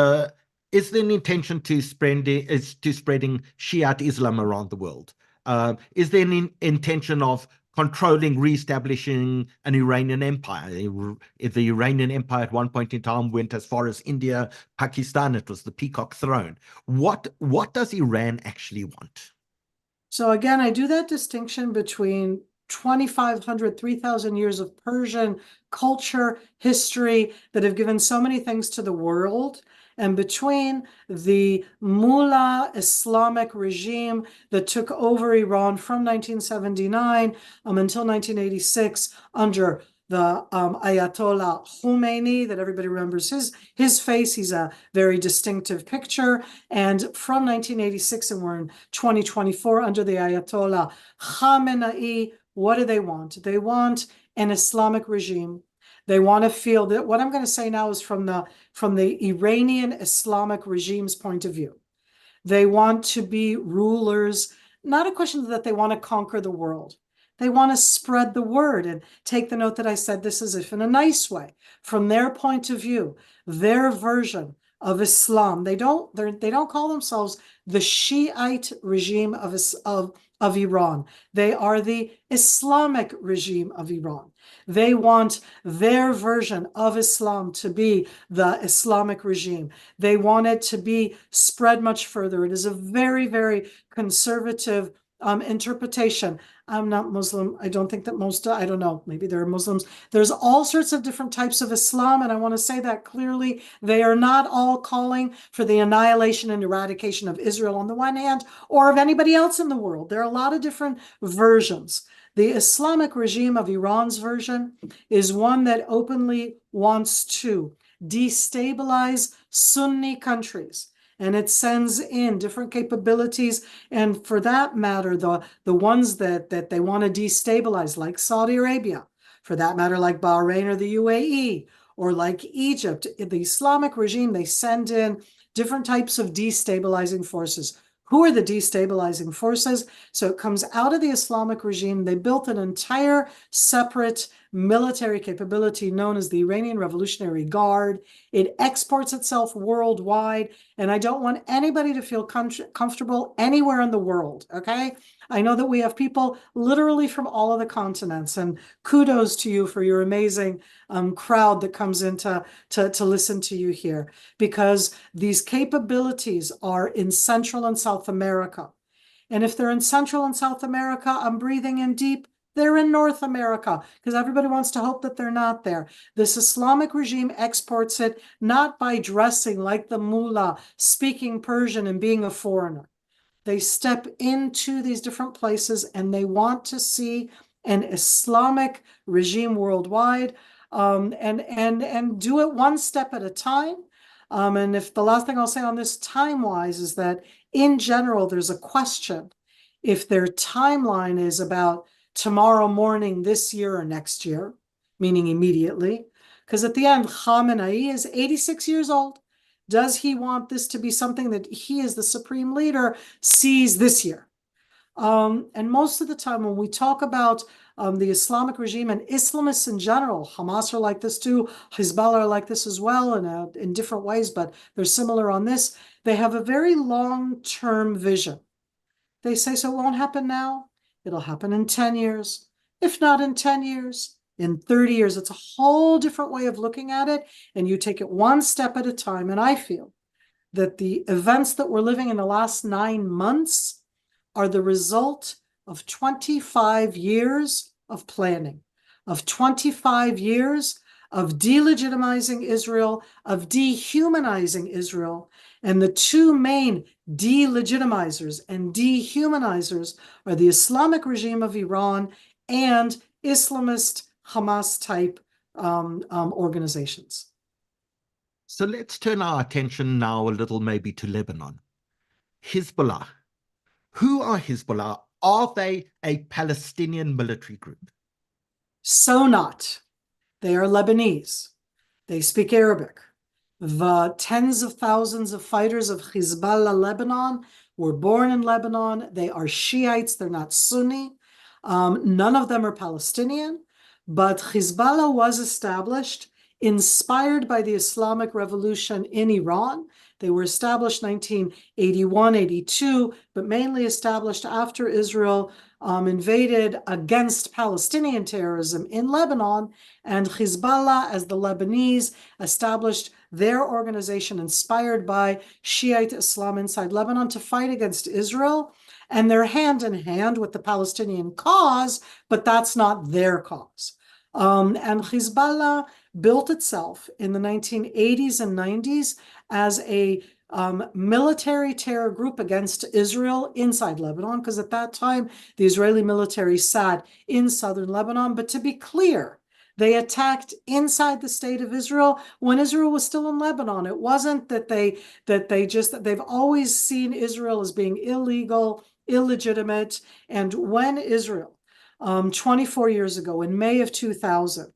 is there an intention to spreading Shiite Islam around the world? Is there an intention of controlling, re-establishing an Iranian empire? The Iranian empire at one point in time went as far as India, Pakistan. It was the peacock throne. What does Iran actually want? So again, I do that distinction between 2,500, 3,000 years of Persian culture, history that have given so many things to the world, and between the Mullah Islamic regime that took over Iran from 1979 until 1986 under the Ayatollah Khomeini, that everybody remembers his face. He's a very distinctive picture. And from 1986, and we're in 2024, under the Ayatollah Khamenei, what do they want? They want an Islamic regime. They want to feel that what I'm going to say now is from the Iranian Islamic regime's point of view. They want to be rulers, not a question that they want to conquer the world. They want to spread the word, and take the note that I said this as if in a nice way. From their point of view, their version of Islam, they don't call themselves the Shiite regime of Iran. They are the Islamic regime of Iran. They want their version of Islam to be the Islamic regime. They want it to be spread much further. It is a very, very conservative interpretation. I'm not Muslim. I don't think that most, I don't know, maybe there are Muslims. There's all sorts of different types of Islam, and I want to say that clearly. They are not all calling for the annihilation and eradication of Israel on the one hand, or of anybody else in the world. There are a lot of different versions. The Islamic regime of Iran's version is one that openly wants to destabilize Sunni countries. And it sends in different capabilities. And for that matter, the ones that they want to destabilize, like Saudi Arabia, for that matter, like Bahrain or the UAE, or like Egypt, the Islamic regime, they send in different types of destabilizing forces. Who are the destabilizing forces? So it comes out of the Islamic regime. They built an entire separate military capability known as the Iranian Revolutionary Guard. It exports itself worldwide, and I don't want anybody to feel comfortable anywhere in the world, okay? I know that we have people literally from all of the continents, and kudos to you for your amazing crowd that comes in to listen to you here, because these capabilities are in Central and South America. And if they're in Central and South America, I'm breathing in deep, they're in North America, because everybody wants to hope that they're not there. This Islamic regime exports it not by dressing like the mullah, speaking Persian and being a foreigner. They step into these different places and they want to see an Islamic regime worldwide, and do it one step at a time. And if the last thing I'll say on this time-wise is that in general, there's a question if their timeline is about tomorrow morning, this year or next year, meaning immediately, because at the end, Khamenei is 86 years old. Does he want this to be something that he, as the supreme leader, sees this year? And most of the time when we talk about the Islamic regime and Islamists in general, Hamas are like this too, Hezbollah are like this as well in different ways, but they're similar on this. They have a very long-term vision. They say, so it won't happen now. It'll happen in 10 years. If not in 10 years, in 30 years. It's a whole different way of looking at it, and you take it one step at a time. And I feel that the events that we're living in the last 9 months are the result of 25 years of planning, of 25 years of delegitimizing Israel, of dehumanizing Israel. And the two main delegitimizers and dehumanizers are the Islamic regime of Iran and Islamist Hamas-type organizations. So let's turn our attention now a little maybe to Lebanon. Hezbollah. Who are Hezbollah? Are they a Palestinian military group? So not. They are Lebanese. They speak Arabic. The tens of thousands of fighters of Hezbollah Lebanon were born in Lebanon. They are Shiites. They're not Sunni. None of them are Palestinian. But Hezbollah was established, inspired by the Islamic Revolution in Iran. They were established 1981, 82, but mainly established after Israel invaded against Palestinian terrorism in Lebanon, and Hezbollah, as the Lebanese, established their organization inspired by Shiite Islam inside Lebanon to fight against Israel, and they're hand in hand with the Palestinian cause, but that's not their cause. And Hezbollah built itself in the 1980s and 90s as a military terror group against Israel inside Lebanon, because at that time, the Israeli military sat in southern Lebanon. But to be clear, they attacked inside the state of Israel when Israel was still in Lebanon. It wasn't that they've always seen Israel as being illegal, illegitimate. And when Israel, 24 years ago, in May of 2000,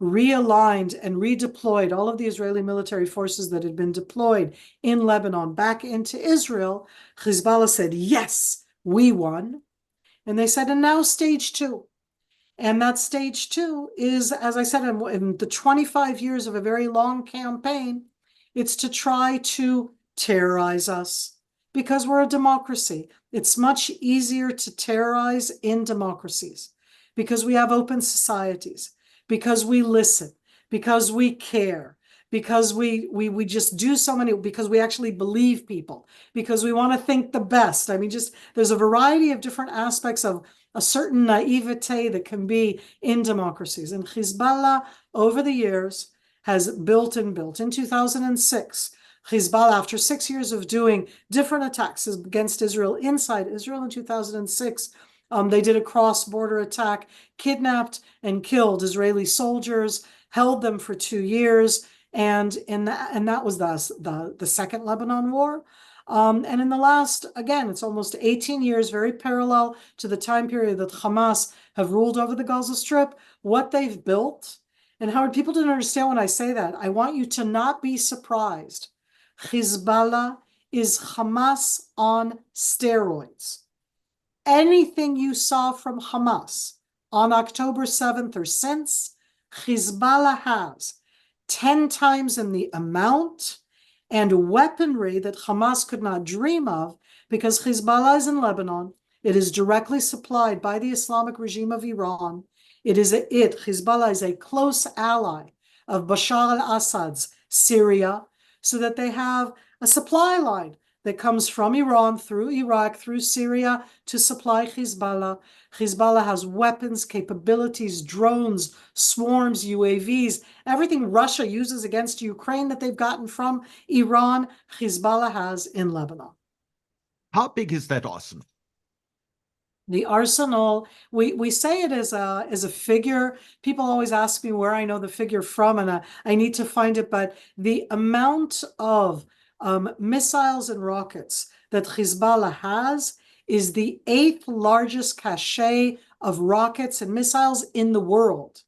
realigned and redeployed all of the Israeli military forces that had been deployed in Lebanon back into Israel, Hezbollah said, yes, we won. And they said, and now stage two. And that stage two is, as I said, in the 25 years of a very long campaign, it's to try to terrorize us because we're a democracy. It's much easier to terrorize in democracies because we have open societies, because we listen, because we care, because we just do so many, because we actually believe people, because we want to think the best. I mean, just there's a variety of different aspects of a certain naivete that can be in democracies. And Hezbollah, over the years, has built and built. In 2006, Hezbollah, after 6 years of doing different attacks against Israel inside Israel in 2006, they did a cross-border attack, kidnapped and killed Israeli soldiers, held them for 2 years, and that was the second Lebanon war. And in the last, again, it's almost 18 years, very parallel to the time period that Hamas have ruled over the Gaza Strip, what they've built. And Howard, people didn't understand when I say that. I want you to not be surprised. Hezbollah is Hamas on steroids. Anything you saw from Hamas on October 7th or since, Hezbollah has 10 times in the amount and weaponry that Hamas could not dream of, because Hezbollah is in Lebanon. It is directly supplied by the Islamic regime of Iran. Hezbollah is a close ally of Bashar al-Assad's Syria, so that they have a supply line that comes from Iran through Iraq, through Syria to supply Hezbollah. Hezbollah has weapons, capabilities, drones, swarms, UAVs, everything Russia uses against Ukraine that they've gotten from Iran, Hezbollah has in Lebanon. How big is that arsenal? The arsenal, we say it as a figure. People always ask me where I know the figure from, and I need to find it, but the amount of missiles and rockets that Hezbollah has is the 8th largest cache of rockets and missiles in the world,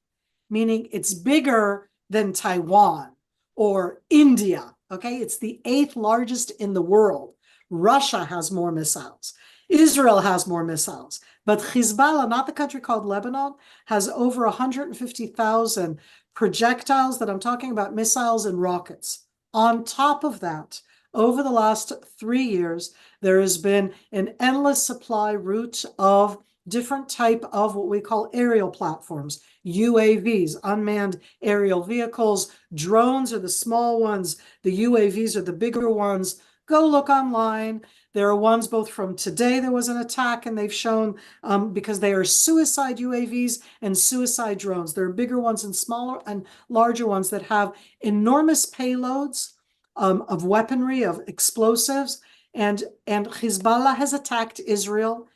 meaning it's bigger than Taiwan or India, okay? It's the 8th largest in the world. Russia has more missiles. Israel has more missiles, but Hezbollah, not the country called Lebanon, has over 150,000 projectiles that I'm talking about, missiles and rockets. On top of that, over the last 3 years, there has been an endless supply route of different type of what we call aerial platforms, UAVs, unmanned aerial vehicles. Drones are the small ones. The UAVs are the bigger ones. Go look online. There are ones both from today. There was an attack, and they've shown, because they are suicide UAVs and suicide drones. There are bigger ones and smaller and larger ones that have enormous payloads of weaponry, of explosives. And Hezbollah has attacked Israel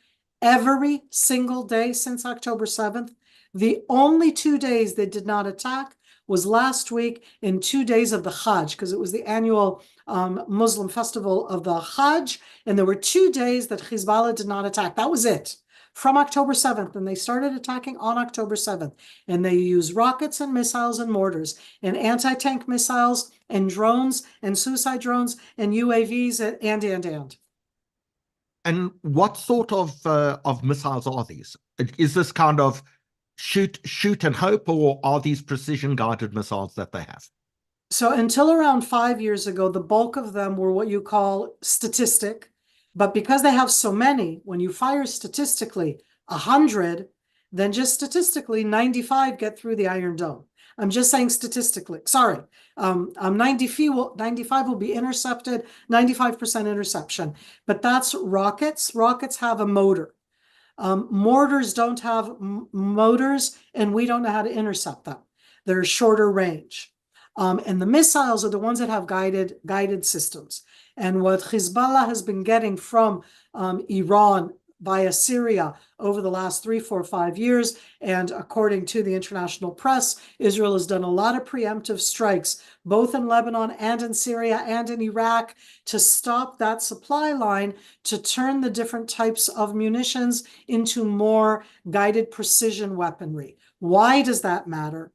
every single day since October 7th. The only 2 days they did not attack was last week in 2 days of the Hajj, because it was the annual Muslim festival of the Hajj, and there were 2 days that Hezbollah did not attack. That was it. From October 7th, and they started attacking on October 7th, and they used rockets and missiles and mortars and anti-tank missiles and drones and suicide drones and UAVs and. And what sort of missiles are these? Is this kind of shoot and hope, or are these precision-guided missiles that they have? So until around 5 years ago, the bulk of them were what you call statistic. But because they have so many, when you fire statistically 100, then just statistically 95 get through the Iron Dome. I'm just saying statistically. Sorry. 95 will be intercepted, 95% interception. But that's rockets. Rockets have a motor. Mortars don't have motors, and we don't know how to intercept them. They're shorter range. And the missiles are the ones that have guided systems. And what Hezbollah has been getting from Iran via Syria over the last 3, 4, 5 years, and according to the international press, Israel has done a lot of preemptive strikes, both in Lebanon and in Syria and in Iraq, to stop that supply line, to turn the different types of munitions into more guided precision weaponry. Why does that matter?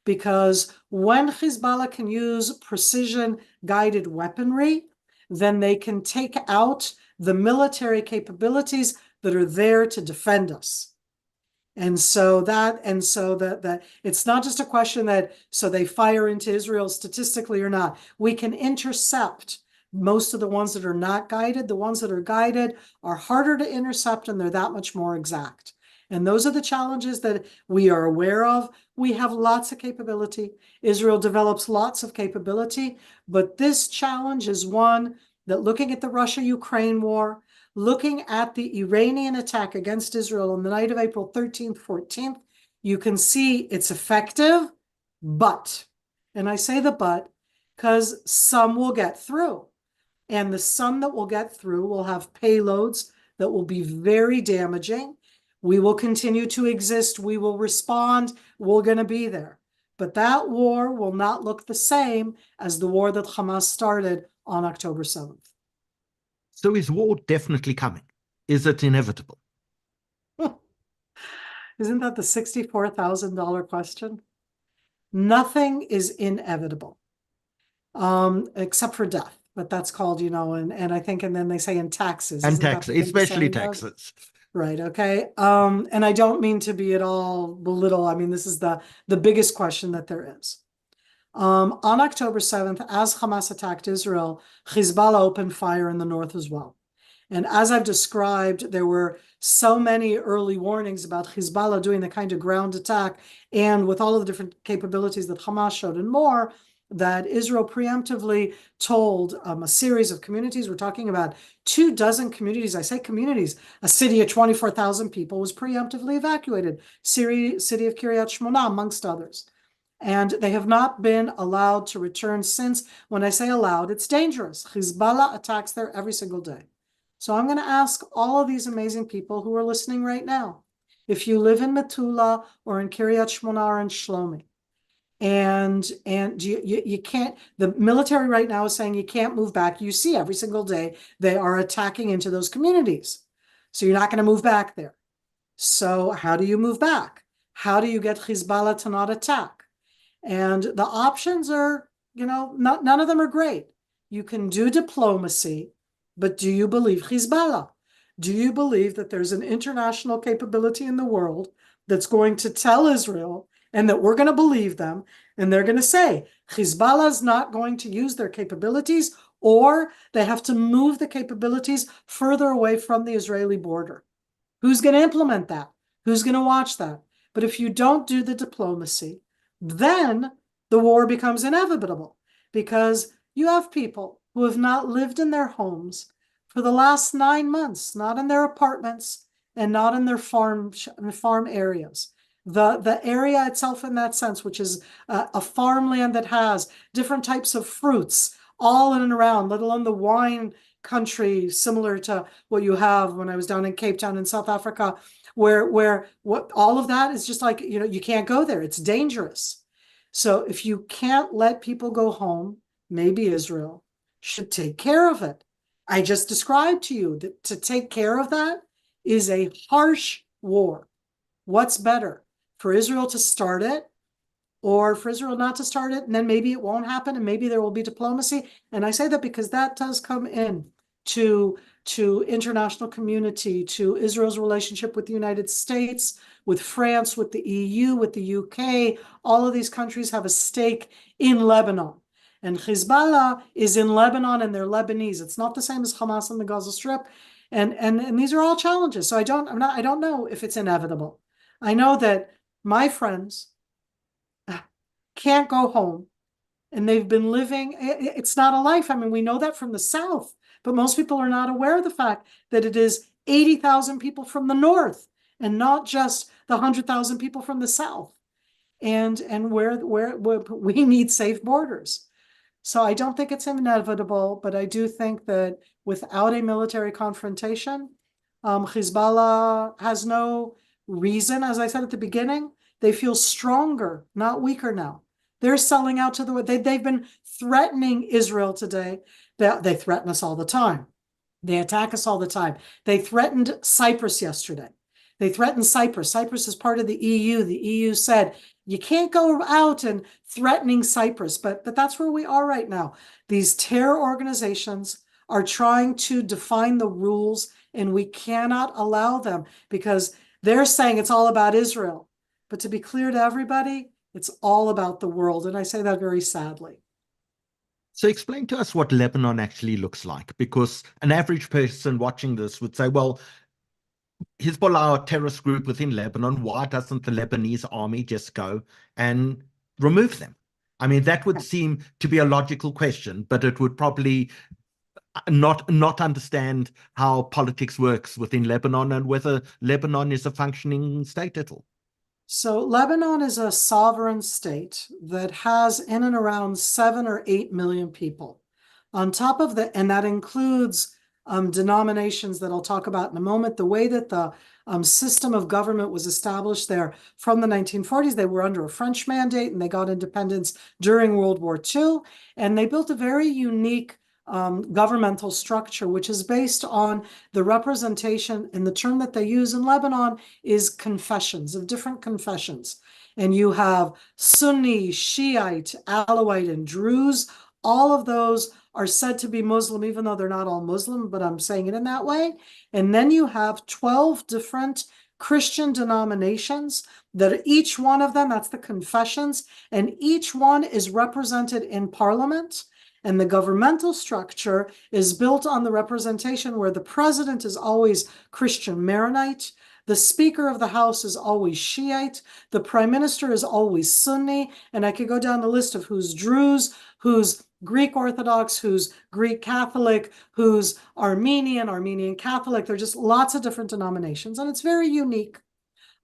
Because when Hezbollah can use precision-guided weaponry, then they can take out the military capabilities that are there to defend us. And so that it's not just a question that, so they fire into Israel statistically or not. We can intercept most of the ones that are not guided. The ones that are guided are harder to intercept, and they're that much more exact. And those are the challenges that we are aware of. We have lots of capability. Israel develops lots of capability, but this challenge is one that, looking at the Russia-Ukraine war, looking at the Iranian attack against Israel on the night of April 13th, 14th, you can see it's effective, but, and I say the but, because some will get through. And the some that will get through will have payloads that will be very damaging. We will continue to exist. We will respond. We're going to be there. But that war will not look the same as the war that Hamas started on October 7th. So is war definitely coming? Is it inevitable? Isn't that the $64,000 question? Nothing is inevitable, except for death. but that's called, and I think, and then they say in taxes. And Isn't that taxes, the thing the especially saying goes? taxes. Right. Okay. And I don't mean to be at all belittle. I mean, this is the biggest question that there is. On October 7th, as Hamas attacked Israel, Hezbollah opened fire in the north as well. And as I've described, there were so many early warnings about Hezbollah doing the kind of ground attack, and with all of the different capabilities that Hamas showed and more, that Israel preemptively told a series of communities. We're talking about 24 communities. I say communities. A city of 24,000 people was preemptively evacuated. City of Kiryat Shmona, amongst others. And they have not been allowed to return since. When I say allowed, it's dangerous. Hezbollah attacks there every single day. So I'm going to ask all of these amazing people who are listening right now, if you live in Metula or in Kiryat Shmona or in Shlomi, and you can't, the military right now is saying you can't move back. You see every single day they are attacking into those communities. So you're not going to move back there. So how do you move back? How do you get Hezbollah to not attack? And the options are, none of them are great. You can do diplomacy, but do you believe Hezbollah? Do you believe that there's an international capability in the world that's going to tell Israel, and that we're going to believe them, and they're going to say Hezbollah is not going to use their capabilities, or they have to move the capabilities further away from the Israeli border? Who's going to implement that? Who's going to watch that? But if you don't do the diplomacy, then the war becomes inevitable, because you have people who have not lived in their homes for the last 9 months, not in their apartments and not in their farm areas. The area itself, in that sense, which is a farmland that has different types of fruits all in and around, let alone the wine country, similar to what you have when I was down in Cape Town in South Africa, where what all of that is just like, you can't go there. It's dangerous. So if you can't let people go home, maybe Israel should take care of it. I just described to you that to take care of that is a harsh war. What's better? For Israel to start it, or for Israel not to start it, and then maybe it won't happen, and maybe there will be diplomacy. And I say that because that does come in to international community, to Israel's relationship with the United States, with France, with the EU, with the UK. All of these countries have a stake in Lebanon. And Hezbollah is in Lebanon, and they're Lebanese. It's not the same as Hamas on the Gaza Strip. And these are all challenges. So I don't know if it's inevitable. I know that my friends can't go home, and they've been living, it's not a life. I mean, we know that from the South, but most people are not aware of the fact that it is 80,000 people from the North, and not just the 100,000 people from the South, and where we need safe borders. So I don't think it's inevitable, but I do think that without a military confrontation, Hezbollah has no reason. As I said at the beginning, they feel stronger, not weaker now. They're selling out to they've been threatening Israel today. They threaten us all the time. They attack us all the time. They threatened Cyprus yesterday. They threatened Cyprus. Cyprus is part of the EU. The EU said, you can't go out and threatening Cyprus, but that's where we are right now. These terror organizations are trying to define the rules, and we cannot allow them, because they're saying it's all about Israel. But to be clear to everybody, it's all about the world. And I say that very sadly. So explain to us what Lebanon actually looks like, because an average person watching this would say, well, Hezbollah, a terrorist group within Lebanon, why doesn't the Lebanese army just go and remove them? I mean, that would seem to be a logical question, but it would probably not understand how politics works within Lebanon and whether Lebanon is a functioning state at all. So Lebanon is a sovereign state that has in and around 7 or 8 million people. On top of that, and that includes denominations that I'll talk about in a moment. The way that the system of government was established there from the 1940s, they were under a French mandate, and they got independence during World War II. And they built a very unique governmental structure, which is based on the representation, and the term that they use in Lebanon is confessions, of different confessions. And you have Sunni, Shiite, Alawite, and Druze. All of those are said to be Muslim, even though they're not all Muslim, but I'm saying it in that way. And then you have 12 different Christian denominations that each one of them, that's the confessions, and each one is represented in parliament. And the governmental structure is built on the representation where the president is always Christian Maronite, the Speaker of the House is always Shiite, the Prime Minister is always Sunni, and I could go down the list of who's Druze, who's Greek Orthodox, who's Greek Catholic, who's Armenian Catholic. There are just lots of different denominations, and it's very unique.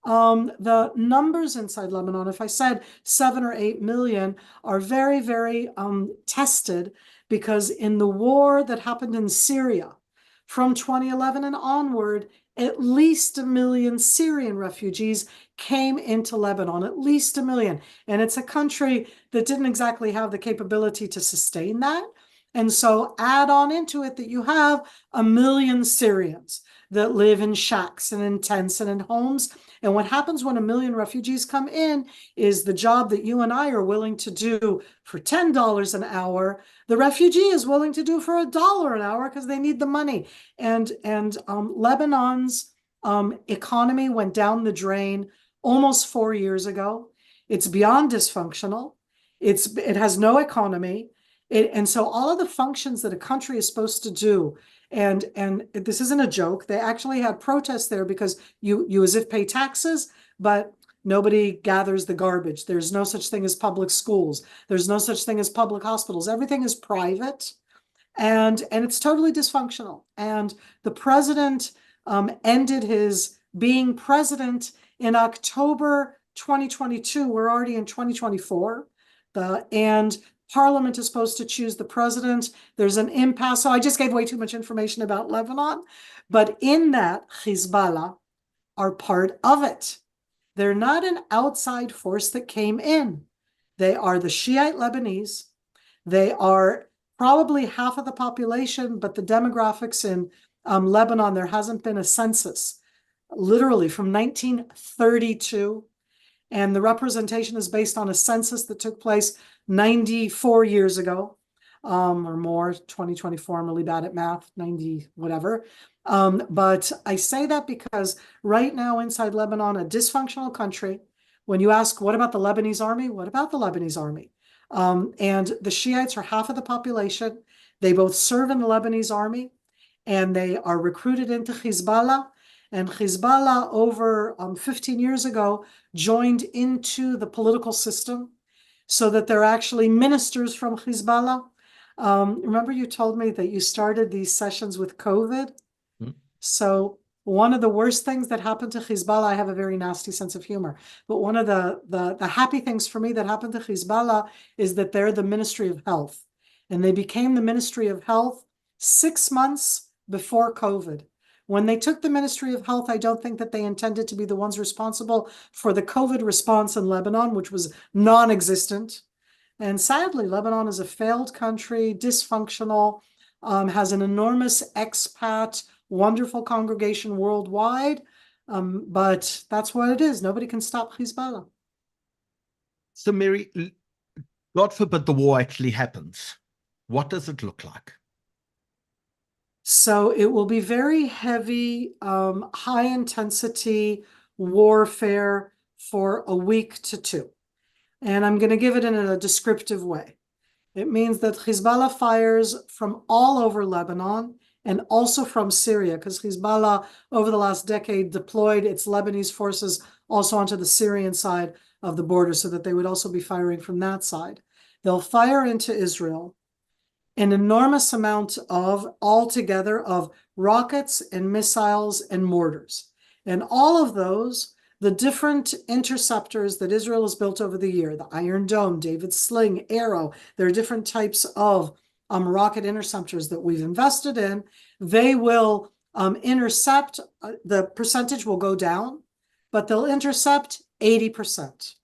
The numbers inside Lebanon, if I said 7 or 8 million, are very, very tested, because in the war that happened in Syria from 2011 and onward, at least 1 million Syrian refugees came into Lebanon, at least 1 million. And it's a country that didn't exactly have the capability to sustain that. And so add on into it that you have 1 million Syrians that live in shacks and in tents and in homes. And what happens when 1 million refugees come in is the job that you and I are willing to do for $10 an hour, the refugee is willing to do for $1 an hour because they need the money. And Lebanon's economy went down the drain almost 4 years ago. It's beyond dysfunctional. It has no economy. And so all of the functions that a country is supposed to do, and this isn't a joke, they actually had protests there because you as if pay taxes, but nobody gathers the garbage. There's no such thing as public schools. There's no such thing as public hospitals. Everything is private, and it's totally dysfunctional. And the president ended his being president in October 2022. We're already in 2024. And Parliament is supposed to choose the president. There's an impasse. So I just gave way too much information about Lebanon. But in that, Hezbollah are part of it. They're not an outside force that came in. They are the Shiite Lebanese. They are probably half of the population, but the demographics in Lebanon, there hasn't been a census, literally from 1932. And the representation is based on a census that took place 94 years ago, or more, 2024, I'm really bad at math, 90, whatever. But I say that because right now inside Lebanon, a dysfunctional country, when you ask, what about the Lebanese army? What about the Lebanese army? And the Shiites are half of the population. They both serve in the Lebanese army, and they are recruited into Hezbollah. And Hezbollah, over 15 years ago, joined into the political system so that they're actually ministers from Hezbollah. Remember you told me that you started these sessions with COVID? So one of the worst things that happened to Hezbollah, I have a very nasty sense of humor, but one of the happy things for me that happened to Hezbollah is that they're the Ministry of Health. And they became the Ministry of Health 6 months before COVID. When they took the Ministry of Health, I don't think that they intended to be the ones responsible for the COVID response in Lebanon, which was non-existent. And sadly, Lebanon is a failed country, dysfunctional, has an enormous expat, wonderful congregation worldwide. But that's what it is. Nobody can stop Hezbollah. So, Miri, God forbid the war actually happens. What does it look like? So it will be very heavy, high intensity warfare for a week to 2. And I'm going to give it in a descriptive way. It means that Hezbollah fires from all over Lebanon and also from Syria, because Hezbollah over the last decade deployed its Lebanese forces also onto the Syrian side of the border so that they would also be firing from that side. They'll fire into Israel an enormous amount of altogether of rockets and missiles and mortars. And all of those, the different interceptors that Israel has built over the year, the Iron Dome, David's Sling, Arrow, there are different types of rocket interceptors that we've invested in. They will intercept, the percentage will go down, but they'll intercept 80%.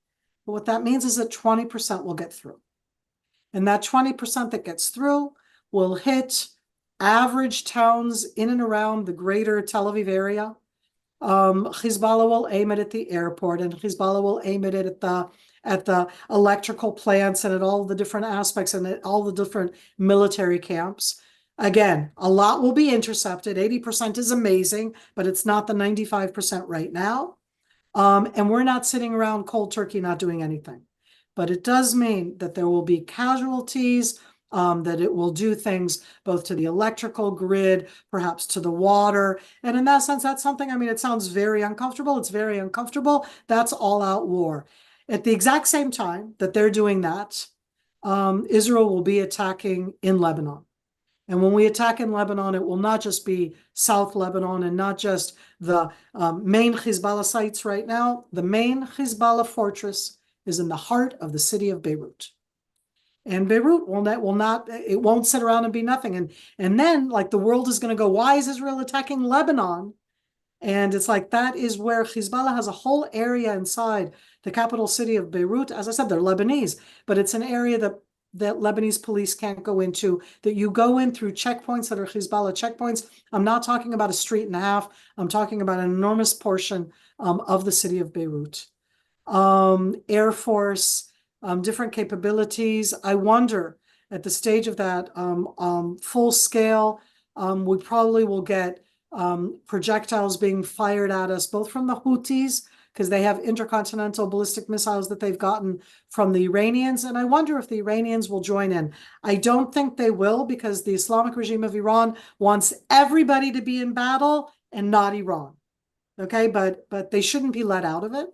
But what that means is that 20% will get through. And that 20% that gets through will hit average towns in and around the greater Tel Aviv area. Hezbollah will aim it at the airport, and Hezbollah will aim it at the electrical plants and at all the different aspects and at all the different military camps. Again, a lot will be intercepted. 80% is amazing, but it's not the 95% right now. And we're not sitting around cold turkey not doing anything. But it does mean that there will be casualties, that it will do things both to the electrical grid, perhaps to the water. And in that sense, that's something, I mean, it sounds very uncomfortable. It's very uncomfortable. That's all-out war. At the exact same time that they're doing that, Israel will be attacking in Lebanon. And when we attack in Lebanon, it will not just be South Lebanon and not just the main Hezbollah sites right now. The main Hezbollah fortress is in the heart of the city of Beirut. And Beirut it won't sit around and be nothing. And then, like, the world is going to go, why is Israel attacking Lebanon? And it's like, that is where Hezbollah has a whole area inside the capital city of Beirut. As I said, they're Lebanese, but it's an area that Lebanese police can't go into, that you go in through checkpoints that are Hezbollah checkpoints. I'm not talking about a street and a half. I'm talking about an enormous portion of the city of Beirut. Air Force, different capabilities. I wonder, at the stage of that full scale, we probably will get projectiles being fired at us, both from the Houthis, because they have intercontinental ballistic missiles that they've gotten from the Iranians. And I wonder if the Iranians will join in. I don't think they will, because the Islamic regime of Iran wants everybody to be in battle and not Iran. Okay, but they shouldn't be let out of it.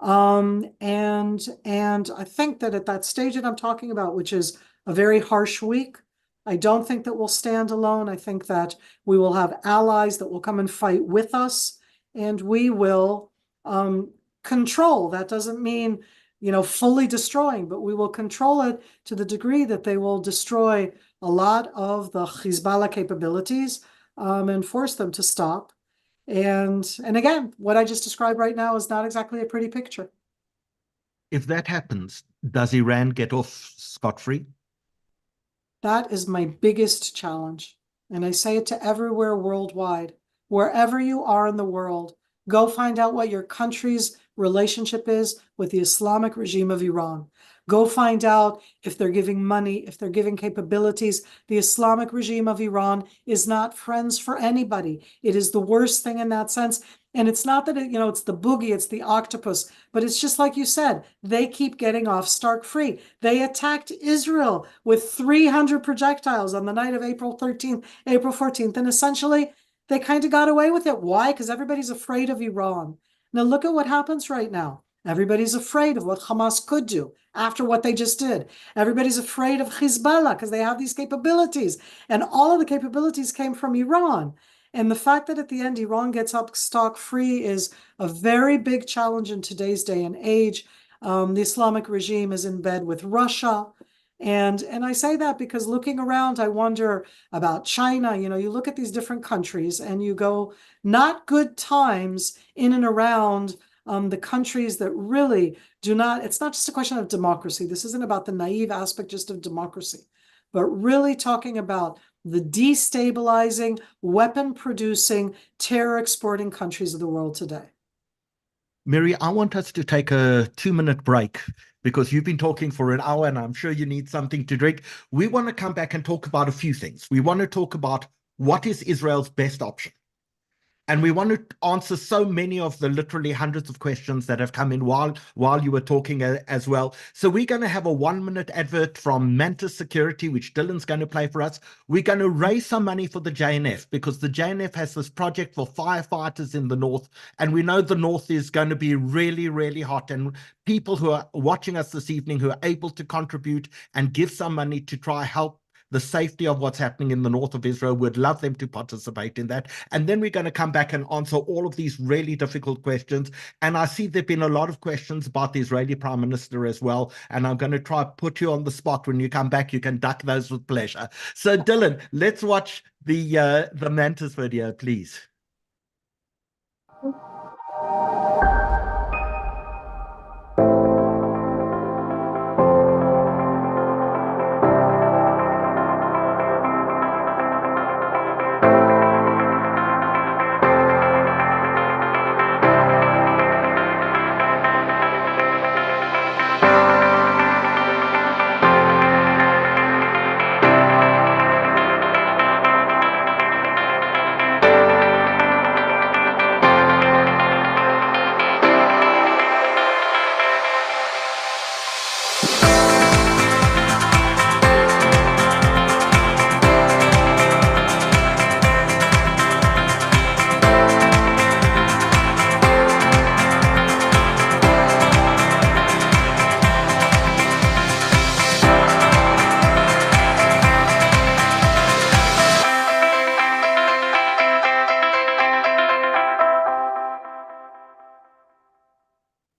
And I think that at that stage that I'm talking about, which is a very harsh week, I don't think that we'll stand alone. I think that we will have allies that will come and fight with us, and we will control. That doesn't mean, fully destroying, but we will control it to the degree that they will destroy a lot of the Hezbollah capabilities and force them to stop. And again, what I just described right now is not exactly a pretty picture. If that happens, does Iran get off scot-free? That is my biggest challenge. And I say it to everywhere worldwide. Wherever you are in the world, go find out what your country's relationship is with the Islamic regime of Iran. Go find out if they're giving money, if they're giving capabilities. The Islamic regime of Iran is not friends for anybody. It is the worst thing in that sense. And it's not that, it's the boogie, it's the octopus, but it's just like you said, they keep getting off stark free. They attacked Israel with 300 projectiles on the night of April 13th, April 14th. And essentially, they kind of got away with it. Why? Because everybody's afraid of Iran. Now look at what happens right now. Everybody's afraid of what Hamas could do after what they just did. Everybody's afraid of Hezbollah because they have these capabilities. And all of the capabilities came from Iran. And the fact that at the end Iran gets up stock free is a very big challenge in today's day and age. The Islamic regime is in bed with Russia. And I say that because looking around, I wonder about China. You look at these different countries and you go, not good times in and around the countries that really do not, it's not just a question of democracy. This isn't about the naive aspect just of democracy, but really talking about the destabilizing, weapon-producing, terror-exporting countries of the world today. Miri, I want us to take a 2-minute break because you've been talking for an hour and I'm sure you need something to drink. We want to come back and talk about a few things. We want to talk about what is Israel's best option. And we want to answer so many of the literally hundreds of questions that have come in while you were talking as well. So we're going to have a 1-minute advert from Mantis Security, which Dylan's going to play for us. We're going to raise some money for the JNF because the JNF has this project for firefighters in the north. And we know the north is going to be really, really hot. And people who are watching us this evening who are able to contribute and give some money to try help the safety of what's happening in the north of Israel, would love them to participate in that. And then we're going to come back and answer all of these really difficult questions. And I see there've been a lot of questions about the Israeli Prime Minister as well. And I'm going to try to put you on the spot. When you come back, you can duck those with pleasure. So Dylan, let's watch the Mantis video, please.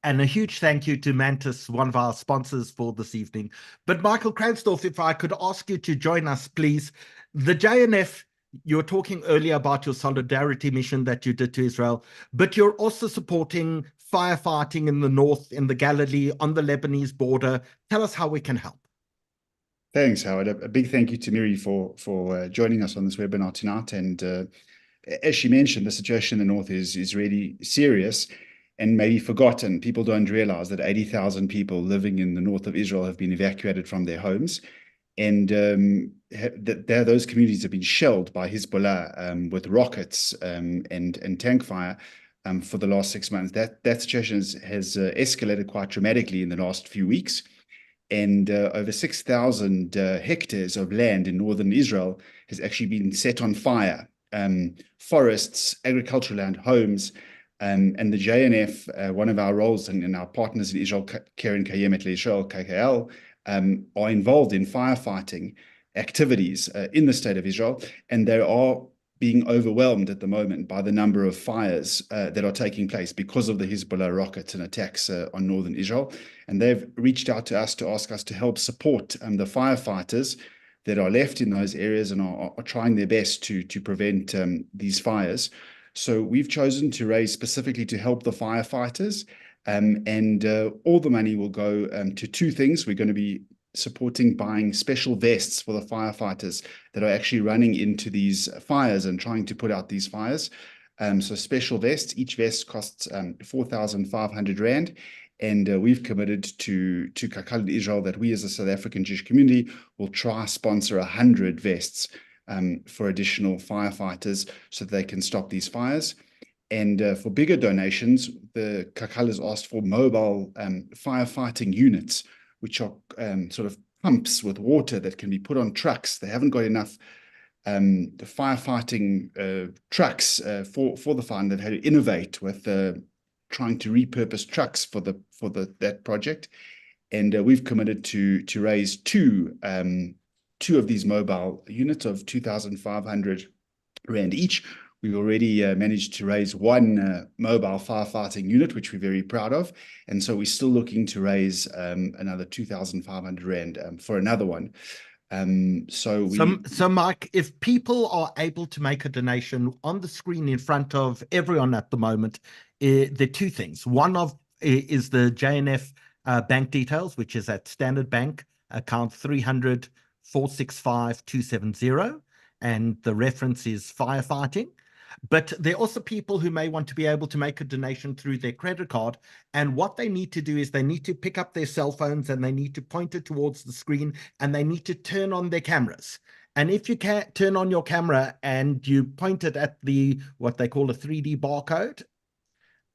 And a huge thank you to Mantis, one of our sponsors for this evening. But Michael Kransdorff, if I could ask you to join us, please. The JNF, you were talking earlier about your solidarity mission that you did to Israel, but you're also supporting firefighting in the north, in the Galilee, on the Lebanese border. Tell us how we can help. Thanks, Howard. A big thank you to Miri for joining us on this webinar tonight. And as she mentioned, the situation in the north is really serious and maybe forgotten. People don't realize that 80,000 people living in the north of Israel have been evacuated from their homes. And those communities have been shelled by Hezbollah with rockets and tank fire for the last 6 months. That situation has escalated quite dramatically in the last few weeks. And over 6,000 hectares of land in northern Israel has actually been set on fire. Forests, agricultural land, homes, and the JNF, one of our roles and our partners in Israel, Keren Kayemet Le'Israel, KKL, are involved in firefighting activities in the state of Israel, and they are being overwhelmed at the moment by the number of fires that are taking place because of the Hezbollah rockets and attacks on northern Israel. And they've reached out to us to ask us to help support the firefighters that are left in those areas and are trying their best to prevent these fires. So we've chosen to raise specifically to help the firefighters, and all the money will go to two things. We're going to be supporting buying special vests for the firefighters that are actually running into these fires and trying to put out these fires. So special vests, each vest costs 4,500 Rand. And we've committed to Kakal in Israel that we as a South African Jewish community will try sponsor 100 vests for additional firefighters so that they can stop these fires. And for bigger donations, the Kakal has asked for mobile firefighting units, which are sort of pumps with water that can be put on trucks. They haven't got enough the firefighting trucks for the fire, and they've had to innovate with trying to repurpose trucks for that project. And we've committed to raise two of these mobile units of 2,500 Rand each. We've already managed to raise one mobile firefighting unit, which we're very proud of. And so we're still looking to raise another 2,500 Rand for another one. So Mike, if people are able to make a donation on the screen in front of everyone at the moment, there are two things. One is the JNF bank details, which is at Standard Bank, account 300 465 270, and the reference is firefighting. But there are also people who may want to be able to make a donation through their credit card. And what they need to do is they need to pick up their cell phones and they need to point it towards the screen and they need to turn on their cameras. And if you can turn on your camera and you point it at what they call a 3D barcode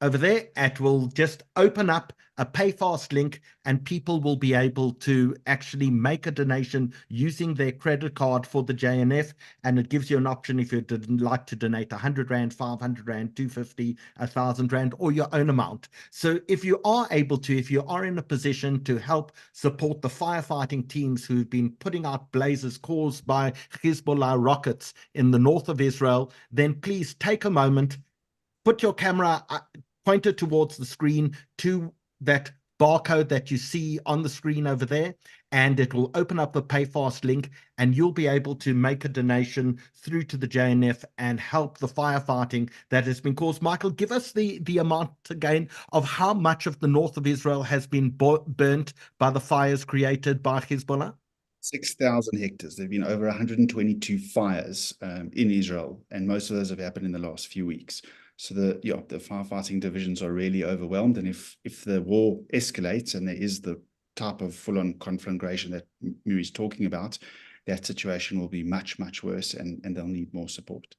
over there, it will just open up a PayFast link and people will be able to actually make a donation using their credit card for the JNF. And it gives you an option if you'd like to donate 100 Rand, 500 Rand, 250, 1,000 Rand, or your own amount. So if you are able to, if you are in a position to help support the firefighting teams who've been putting out blazes caused by Hezbollah rockets in the north of Israel, then please take a moment, put your camera pointed towards the screen to that barcode that you see on the screen over there, and it will open up the PayFast link and you'll be able to make a donation through to the JNF and help the firefighting that has been caused. Michael, give us the amount again of how much of the north of Israel has been burnt by the fires created by Hezbollah. 6,000 hectares. There have been over 122 fires in Israel, and most of those have happened in the last few weeks. So the firefighting divisions are really overwhelmed, and if the war escalates and there is the type of full-on conflagration that Miri's talking about, that situation will be much, much worse, and they'll need more support.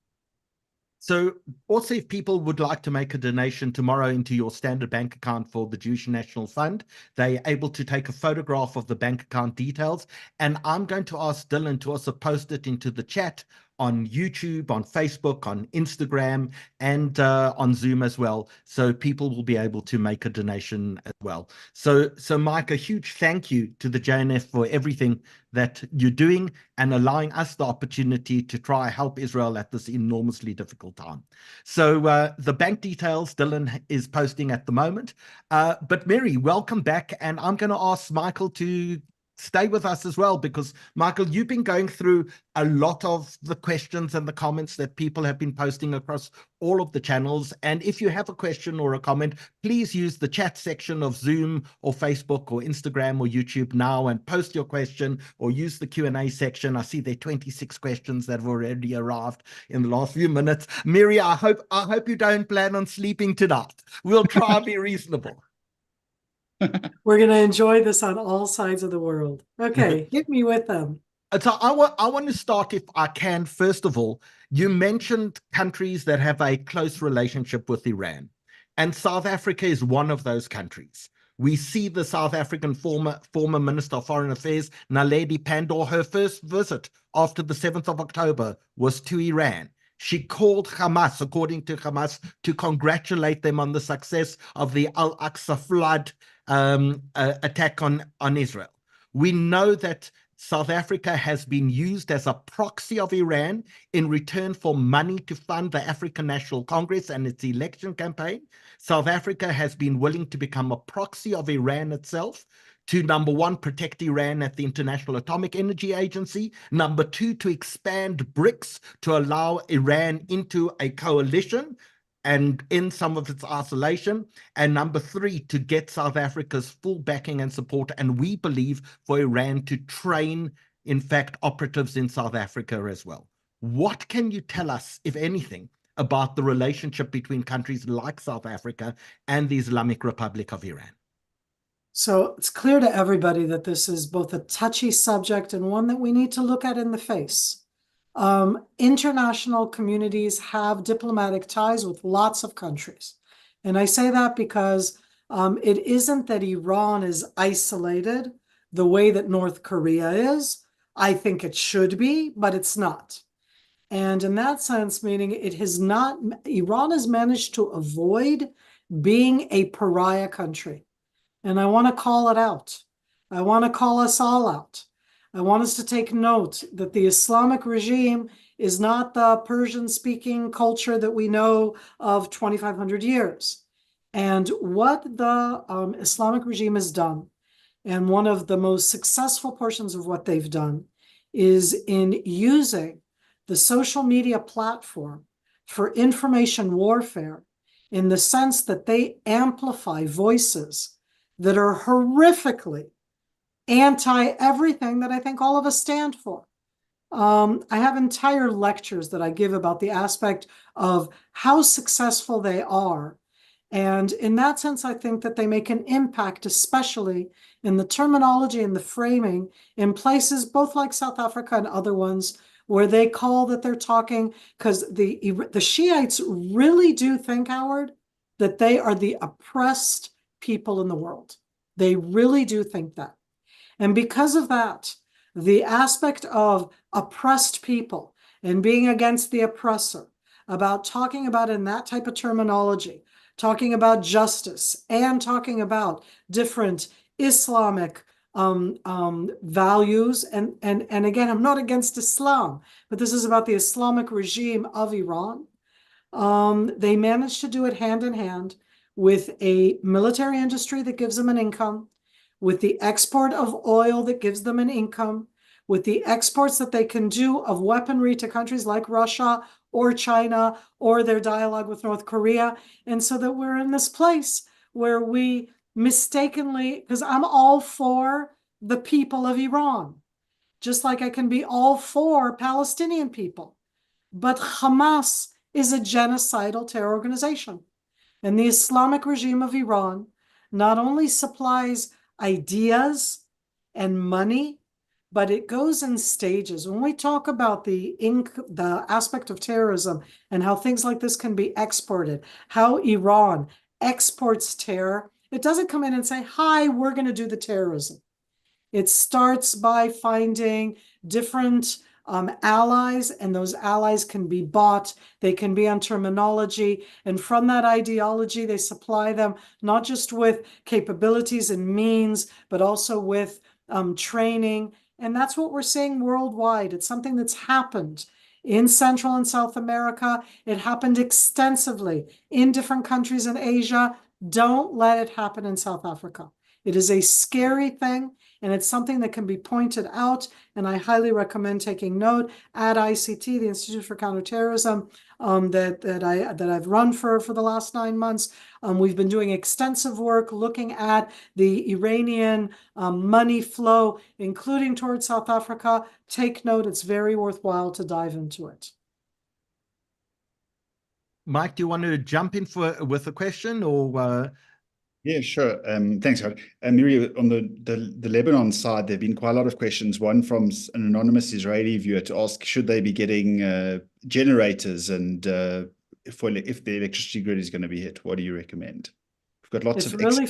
So also, if people would like to make a donation tomorrow into your Standard Bank account for the Jewish National Fund, they're able to take a photograph of the bank account details. And I'm going to ask Dylan to also post it into the chat on YouTube, on Facebook, on Instagram, and on Zoom as well. So people will be able to make a donation as well. So Mike, a huge thank you to the JNF for everything that you're doing and allowing us the opportunity to try help Israel at this enormously difficult time. So the bank details Dylan is posting at the moment. But Miri, welcome back. And I'm going to ask Michael to stay with us as well, because Michael, you've been going through a lot of the questions and the comments that people have been posting across all of the channels. And if you have a question or a comment, please use the chat section of Zoom or Facebook or Instagram or YouTube now and post your question, or use the Q&A section. I see there are 26 questions that have already arrived in the last few minutes. Miri, I hope you don't plan on sleeping tonight. We'll try and be reasonable. We're going to enjoy this on all sides of the world. Okay, hit me with them. So I want to start, if I can, first of all. You mentioned countries that have a close relationship with Iran, and South Africa is one of those countries. We see the South African former Minister of Foreign Affairs, Naledi Pandor, her first visit after the 7th of October was to Iran. She called Hamas, according to Hamas, to congratulate them on the success of the Al-Aqsa flood attack on Israel. We know that South Africa has been used as a proxy of Iran in return for money to fund the African National Congress and its election campaign. South Africa has been willing to become a proxy of Iran itself to, number one, protect Iran at the International Atomic Energy Agency, number two, to expand BRICS to allow Iran into a coalition and in some of its isolation, and number three, to get South Africa's full backing and support, and we believe for Iran to train, in fact, operatives in South Africa as well. What can you tell us, if anything, about the relationship between countries like South Africa and the Islamic Republic of Iran? So it's clear to everybody that this is both a touchy subject and one that we need to look at in the face. International communities have diplomatic ties with lots of countries. And I say that because it isn't that Iran is isolated the way that North Korea is. I think it should be, but it's not. And in that sense, meaning Iran has managed to avoid being a pariah country. And I want to call it out. I want to call us all out. I want us to take note that the Islamic regime is not the Persian-speaking culture that we know of 2,500 years. And what the Islamic regime has done, and one of the most successful portions of what they've done, is in using the social media platform for information warfare, in the sense that they amplify voices that are horrifically anti-everything that I think all of us stand for. I have entire lectures that I give about the aspect of how successful they are. And in that sense, I think that they make an impact, especially in the terminology and the framing in places both like South Africa and other ones, where they call that they're talking, because the Shiites really do think, Howard, that they are the oppressed people in the world. They really do think that. And because of that, the aspect of oppressed people and being against the oppressor, about talking about in that type of terminology, talking about justice and talking about different Islamic values. And again, I'm not against Islam, but this is about the Islamic regime of Iran. They managed to do it hand in hand with a military industry that gives them an income, with the export of oil that gives them an income, with the exports that they can do of weaponry to countries like Russia or China, or their dialogue with North Korea. And so that we're in this place where we mistakenly, because I'm all for the people of Iran, just like I can be all for Palestinian people. But Hamas is a genocidal terror organization. And the Islamic regime of Iran not only supplies ideas and money, but it goes in stages. When we talk about the aspect of terrorism and how things like this can be exported, how Iran exports terror, it doesn't come in and say, hi, we're going to do the terrorism. It starts by finding different allies, and those allies can be bought, they can be on terminology, and from that ideology, they supply them not just with capabilities and means, but also with training. And that's what we're seeing worldwide. It's something that's happened in Central and South America. It happened extensively in different countries in Asia. Don't let it happen in South Africa. It is a scary thing, and it's something that can be pointed out, and I highly recommend taking note at ICT, the Institute for Counter-Terrorism, that I've run for the last 9 months. We've been doing extensive work looking at the Iranian money flow, including towards South Africa. Take note, it's very worthwhile to dive into it. Mike, do you want to jump in with a question, or? Yeah, sure. Thanks, Ehud. Miri, on the Lebanon side, there have been quite a lot of questions. One from an anonymous Israeli viewer to ask, should they be getting generators, and if the electricity grid is going to be hit, what do you recommend? We've got lots of really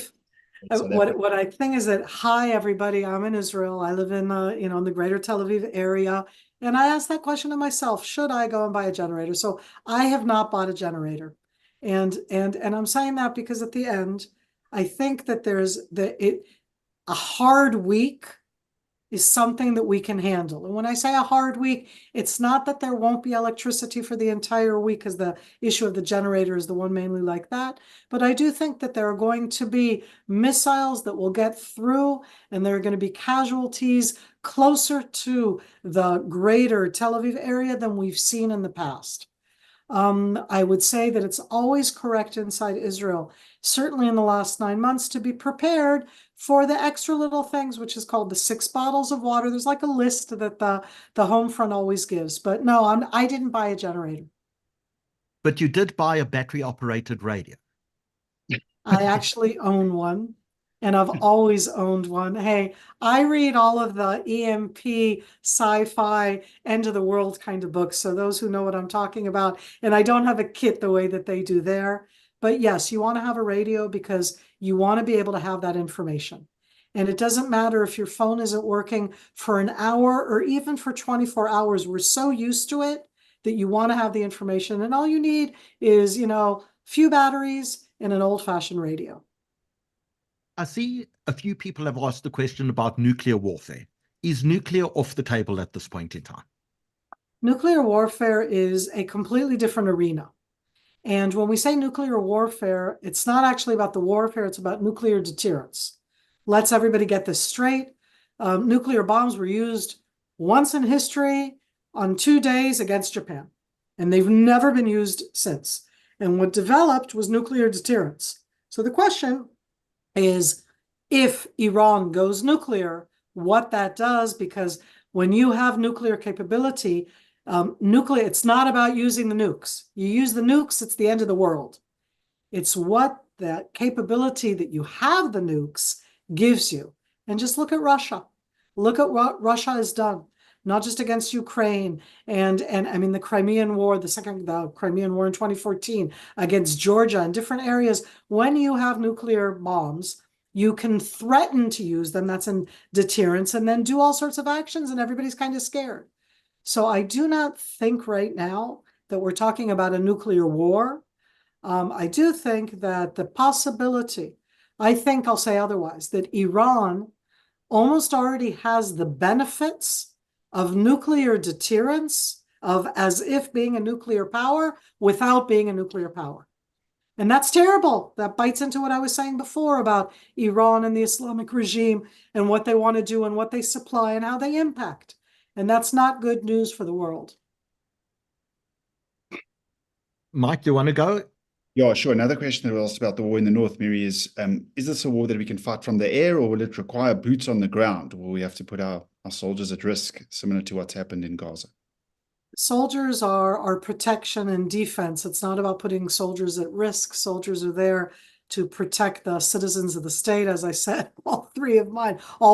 what I think is that, hi everybody, I'm in Israel. I live in in the greater Tel Aviv area, and I asked that question to myself: should I go and buy a generator? So I have not bought a generator, and I'm saying that because at the end, I think that a hard week is something that we can handle. And when I say a hard week, it's not that there won't be electricity for the entire week, because the issue of the generator is the one mainly like that. But I do think that there are going to be missiles that will get through, and there are going to be casualties closer to the greater Tel Aviv area than we've seen in the past. I would say that it's always correct inside Israel, certainly in the last 9 months, to be prepared for the extra little things, which is called the 6 bottles of water. There's like a list that the home front always gives. But no, I didn't buy a generator. But you did buy a battery-operated radio. I actually own one, and I've always owned one. Hey, I read all of the EMP, sci-fi, end of the world kind of books, so those who know what I'm talking about, and I don't have a kit the way that they do there. But yes, you want to have a radio because you want to be able to have that information. And it doesn't matter if your phone isn't working for an hour or even for 24 hours. We're so used to it that you want to have the information. And all you need is, few batteries and an old-fashioned radio. I see a few people have asked the question about nuclear warfare. Is nuclear off the table at this point in time? Nuclear warfare is a completely different arena. And when we say nuclear warfare, it's not actually about the warfare, it's about nuclear deterrence. Let's everybody get this straight. Nuclear bombs were used once in history on 2 days against Japan, and they've never been used since. And what developed was nuclear deterrence. So the question is, if Iran goes nuclear, what that does, because when you have nuclear capability, it's not about using the nukes. You use the nukes, it's the end of the world. It's what that capability that you have the nukes gives you. And just look at Russia. Look at what Russia has done, not just against Ukraine and I mean the Crimean War, the Crimean War in 2014, against Georgia and different areas. When you have nuclear bombs, you can threaten to use them, that's in deterrence, and then do all sorts of actions, and everybody's kind of scared. So I do not think right now that we're talking about a nuclear war. I do think that the possibility, I think I'll say otherwise, that Iran almost already has the benefits of nuclear deterrence, of as if being a nuclear power without being a nuclear power. And that's terrible. That bites into what I was saying before about Iran and the Islamic regime and what they want to do and what they supply and how they impact. And that's not good news for the world. Mike, do you want to go? Yeah, sure. Another question that was asked about the war in the north, Miri, is this a war that we can fight from the air, or will it require boots on the ground? Will we have to put our soldiers at risk, similar to what's happened in Gaza? Soldiers are our protection and defense. It's not about putting soldiers at risk. Soldiers are there to protect the citizens of the state. As I said, all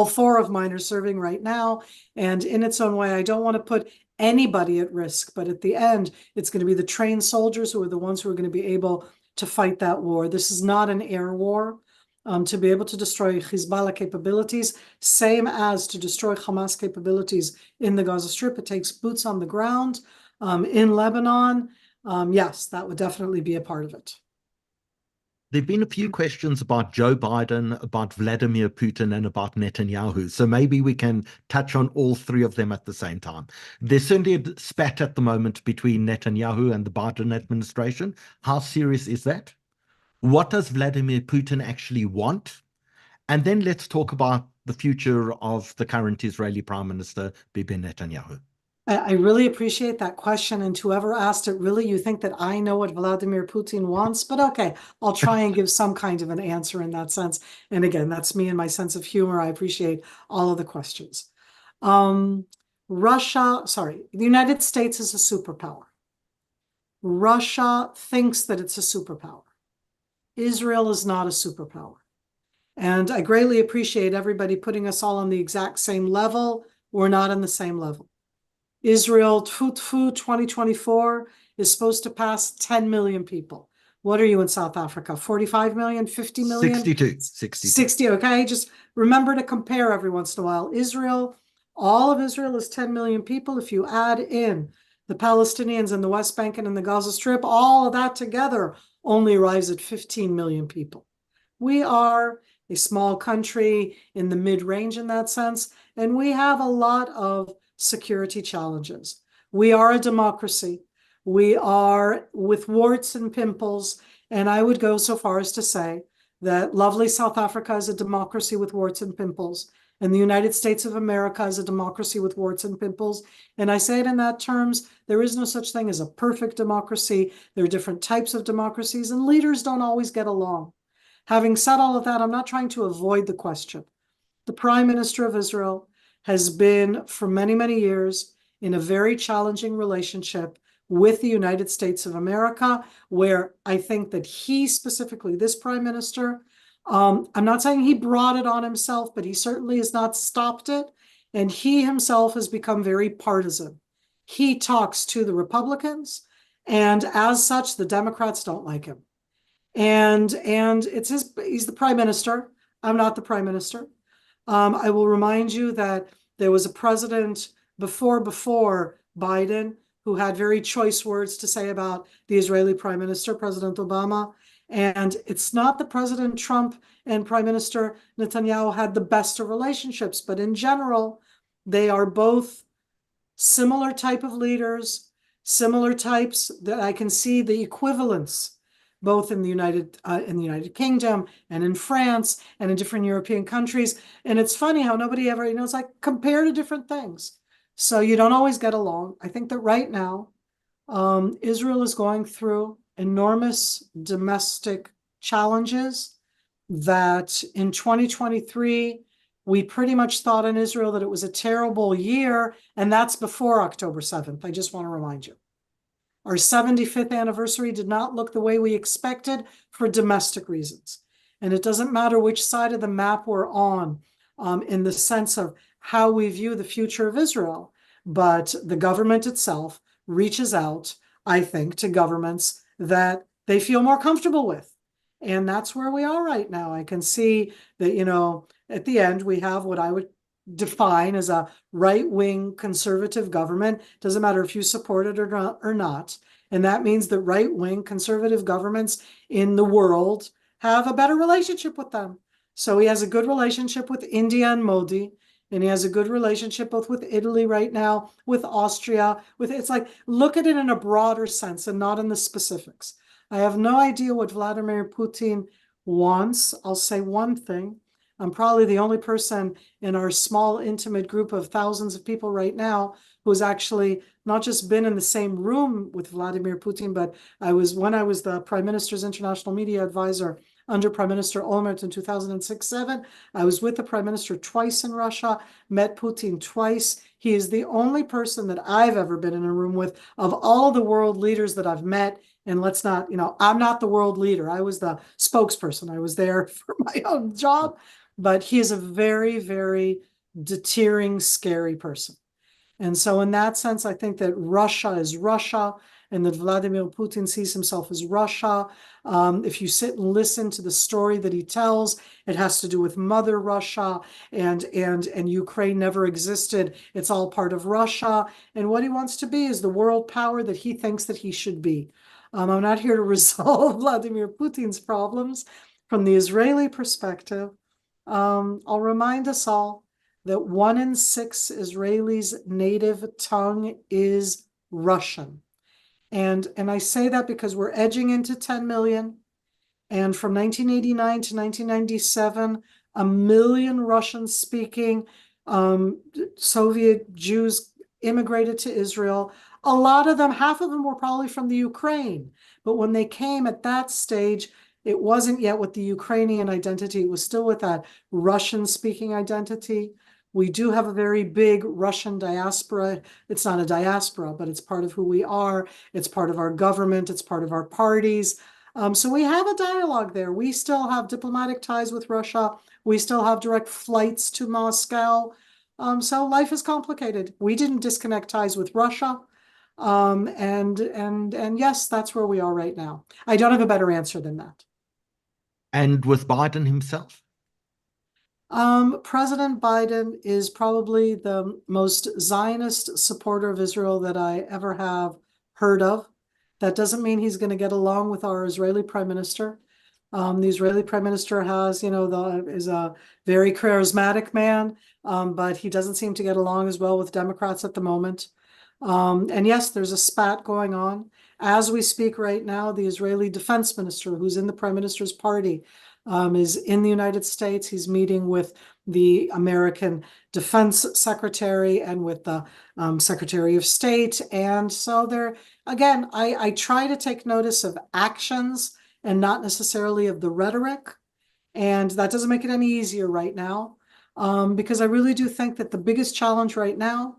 4 of mine are serving right now. And in its own way, I don't want to put anybody at risk, but at the end, it's going to be the trained soldiers who are the ones who are going to be able to fight that war. This is not an air war. to be able to destroy Hezbollah capabilities, same as to destroy Hamas capabilities in the Gaza Strip. It takes boots on the ground in Lebanon. Yes, that would definitely be a part of it. There have been a few questions about Joe Biden, about Vladimir Putin, and about Netanyahu. So maybe we can touch on all three of them at the same time. There's certainly a spat at the moment between Netanyahu and the Biden administration. How serious is that? What does Vladimir Putin actually want? And then let's talk about the future of the current Israeli Prime Minister, Bibi Netanyahu. I really appreciate that question. And to whoever asked it, really, you think that I know what Vladimir Putin wants? But okay, I'll try and give some kind of an answer in that sense. And again, that's me and my sense of humor. I appreciate all of the questions. The United States is a superpower. Russia thinks that it's a superpower. Israel is not a superpower. And I greatly appreciate everybody putting us all on the exact same level. We're not on the same level. Israel, 2024, is supposed to pass 10 million people. What are you in South Africa? 45 million, 50 million? 62. 60, okay? Just remember to compare every once in a while. Israel, all of Israel is 10 million people. If you add in the Palestinians in the West Bank and in the Gaza Strip, all of that together only arrives at 15 million people. We are a small country in the mid-range in that sense, and we have a lot of security challenges. We are a democracy. We are with warts and pimples, and I would go so far as to say that lovely South Africa is a democracy with warts and pimples, and the United States of America is a democracy with warts and pimples. And I say it in that terms. There is no such thing as a perfect democracy. There are different types of democracies, and leaders don't always get along. Having said all of that, I'm not trying to avoid the question. The Prime Minister of Israel has been for many, many years in a very challenging relationship with the United States of America, where I think that he specifically, this Prime Minister, I'm not saying he brought it on himself, but he certainly has not stopped it. And he himself has become very partisan. He talks to the Republicans, and as such, the Democrats don't like him. And he's the Prime Minister. I'm not the Prime Minister. I will remind you that there was a president before Biden who had very choice words to say about the Israeli Prime Minister, President Obama. And it's not that President Trump and Prime Minister Netanyahu had the best of relationships, but in general, they are both similar type of leaders, similar types that I can see the equivalence both in the United Kingdom and in France and in different European countries. And it's funny how nobody ever, it's like compare to different things. So you don't always get along. I think that right now, Israel is going through enormous domestic challenges that in 2023, we pretty much thought in Israel that it was a terrible year, and that's before October 7th. I just want to remind you. Our 75th anniversary did not look the way we expected for domestic reasons. And it doesn't matter which side of the map we're on in the sense of how we view the future of Israel, but the government itself reaches out, I think, to governments that they feel more comfortable with. And that's where we are right now. I can see that, at the end, we have what I would define as a right-wing conservative government. Doesn't matter if you support it or not. And that means that right-wing conservative governments in the world have a better relationship with them. So he has a good relationship with India and Modi, and he has a good relationship both with Italy right now, with Austria, it's like, look at it in a broader sense and not in the specifics. I have no idea what Vladimir Putin wants. I'll say one thing. I'm probably the only person in our small, intimate group of thousands of people right now who's actually not just been in the same room with Vladimir Putin, but when I was the Prime Minister's international media advisor under Prime Minister Olmert in 2006-07, I was with the Prime Minister twice in Russia, met Putin twice. He is the only person that I've ever been in a room with of all the world leaders that I've met. And let's not, I'm not the world leader. I was the spokesperson. I was there for my own job. But he is a very, very deterring, scary person. And so in that sense, I think that Russia is Russia. and that Vladimir Putin sees himself as Russia. If you sit and listen to the story that he tells, it has to do with Mother Russia, and Ukraine never existed. It's all part of Russia. And what he wants to be is the world power that he thinks that he should be. I'm not here to resolve Vladimir Putin's problems. From the Israeli perspective, I'll remind us all that 1 in 6 Israelis' native tongue is Russian. And I say that because we're edging into 10 million. And from 1989 to 1997, 1 million Russian-speaking Soviet Jews immigrated to Israel. A lot of them, half of them were probably from the Ukraine. But when they came at that stage, it wasn't yet with the Ukrainian identity. It was still with that Russian-speaking identity. We do have a very big Russian diaspora. It's not a diaspora, but it's part of who we are. It's part of our government. It's part of our parties. So we have a dialogue there. We still have diplomatic ties with Russia. We still have direct flights to Moscow. So life is complicated. We didn't disconnect ties with Russia. And yes, that's where we are right now. I don't have a better answer than that. And with Biden himself? President Biden is probably the most Zionist supporter of Israel that I ever have heard of. That doesn't mean he's going to get along with our Israeli prime minister. The Israeli prime minister has, is a very charismatic man, but he doesn't seem to get along as well with Democrats at the moment. And yes, there's a spat going on. As we speak right now, the Israeli defense minister, who's in the prime minister's party, is in the United States. He's meeting with the American defense secretary and with the secretary of state. And so there, again, I try to take notice of actions and not necessarily of the rhetoric. And that doesn't make it any easier right now, because I really do think that the biggest challenge right now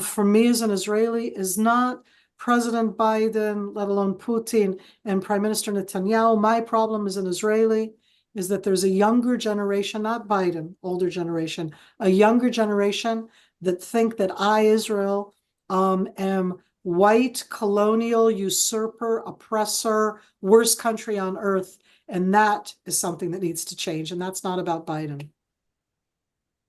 for me as an Israeli is not President Biden, let alone Putin and Prime Minister Netanyahu. My problem as an Israeli is that there's a younger generation, not Biden, older generation, a younger generation that think that I, Israel, am white, colonial, usurper, oppressor, worst country on earth. And that is something that needs to change. And that's not about Biden.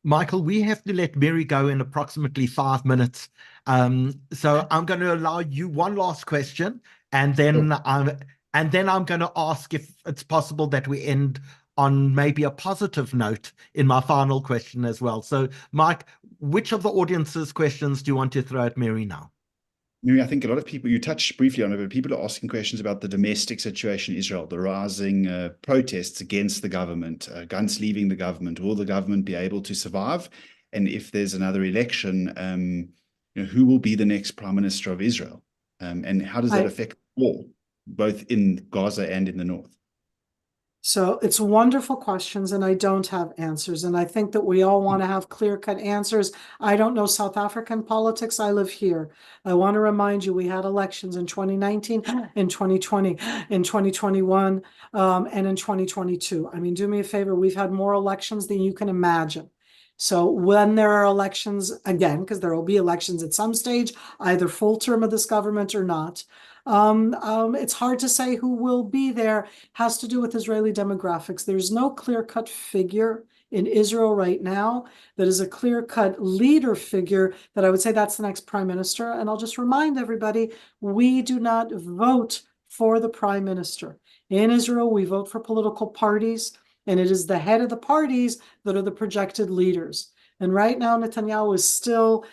Michael, we have to let Miri go in approximately 5 minutes. So I'm going to allow you one last question, and then I'm going to ask if it's possible that we end on maybe a positive note in my final question as well. So, Mike, which of the audience's questions do you want to throw at Miri now? Miri, I think a lot of people, you touched briefly on it, but people are asking questions about the domestic situation in Israel, the rising protests against the government, Gantz leaving the government. Will the government be able to survive? And if there's another election, who will be the next prime minister of Israel? And how does that affect the war, both in Gaza and in the north? So it's wonderful questions, and I don't have answers. And I think that we all want to have clear-cut answers. I don't know South African politics. I live here. I want to remind you, we had elections in 2019, in 2020, in 2021, and in 2022. I mean, do me a favor. We've had more elections than you can imagine. So when there are elections, again, because there will be elections at some stage, either full term of this government or not, it's hard to say who will be there. Has to do with Israeli demographics. There's no clear-cut figure in Israel right now that is a clear-cut leader figure that I would say that's the next prime minister. And I'll just remind everybody, we do not vote for the prime minister. In Israel, we vote for political parties, and it is the head of the parties that are the projected leaders. And right now, Netanyahu is still,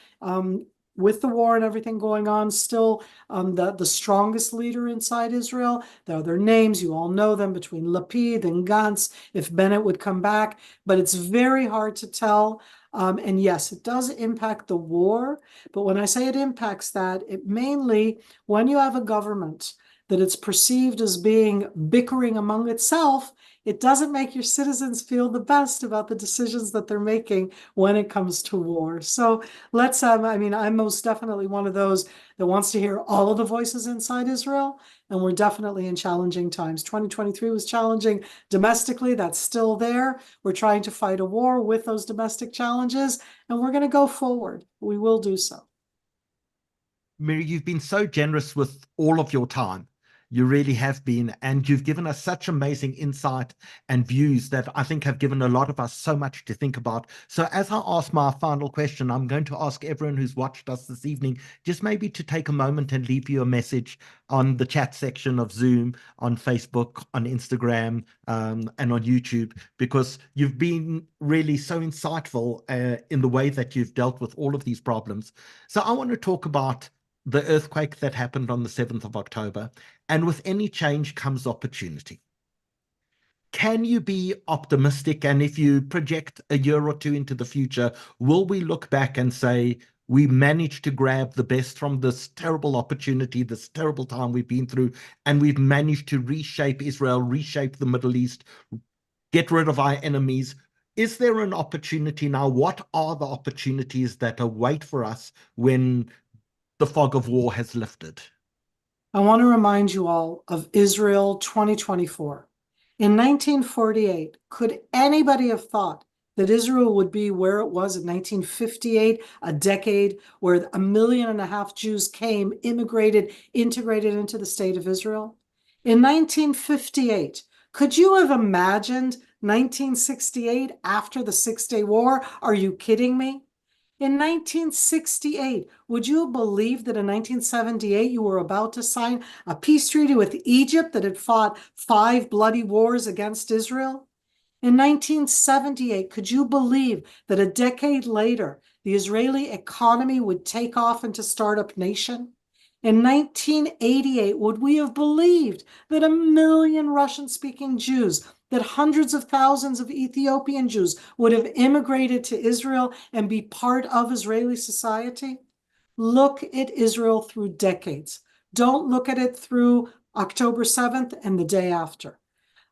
with the war and everything going on, still the strongest leader inside Israel. There are their names, you all know them, between Lapid and Gantz, if Bennett would come back. But it's very hard to tell. And yes, it does impact the war. But when I say it impacts that, it mainly, when you have a government that it's perceived as being bickering among itself, it doesn't make your citizens feel the best about the decisions that they're making when it comes to war. So let's, I mean, I'm most definitely one of those that wants to hear all of the voices inside Israel, and we're definitely in challenging times. 2023 was challenging domestically. That's still there. We're trying to fight a war with those domestic challenges, and we're going to go forward. We will do so. Miri, you've been so generous with all of your time. You really have been, and you've given us such amazing insight and views that I think have given a lot of us so much to think about. So as I ask my final question, I'm going to ask everyone who's watched us this evening, just maybe to take a moment and leave you a message on the chat section of Zoom, on Facebook, on Instagram, and on YouTube, because you've been really so insightful in the way that you've dealt with all of these problems. So I want to talk about the earthquake that happened on the 7th of October, and with any change comes opportunity. Can you be optimistic? And if you project a year or two into the future, will we look back and say, we managed to grab the best from this terrible opportunity, this terrible time we've been through, and we've managed to reshape Israel, reshape the Middle East, get rid of our enemies? Is there an opportunity now? What are the opportunities that await for us when the fog of war has lifted? I want to remind you all of Israel 2024. In 1948, could anybody have thought that Israel would be where it was in 1958, a decade where 1.5 million Jews came, immigrated, integrated into the state of Israel? In 1958, could you have imagined 1968 after the Six-Day War? Are you kidding me? In 1968, would you have believed that in 1978 you were about to sign a peace treaty with Egypt that had fought 5 bloody wars against Israel? In 1978, could you believe that a decade later the Israeli economy would take off into startup nation? In 1988, would we have believed that 1 million Russian-speaking Jews, that hundreds of thousands of Ethiopian Jews would have immigrated to Israel and be part of Israeli society? Look at Israel through decades. Don't look at it through October 7th and the day after.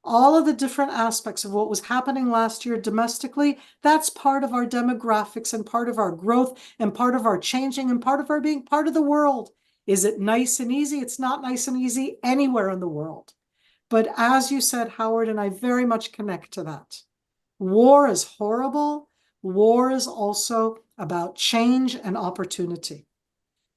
All of the different aspects of what was happening last year domestically, that's part of our demographics and part of our growth and part of our changing and part of our being part of the world. Is it nice and easy? It's not nice and easy anywhere in the world. But as you said, Howard, and I very much connect to that, war is horrible. War is also about change and opportunity.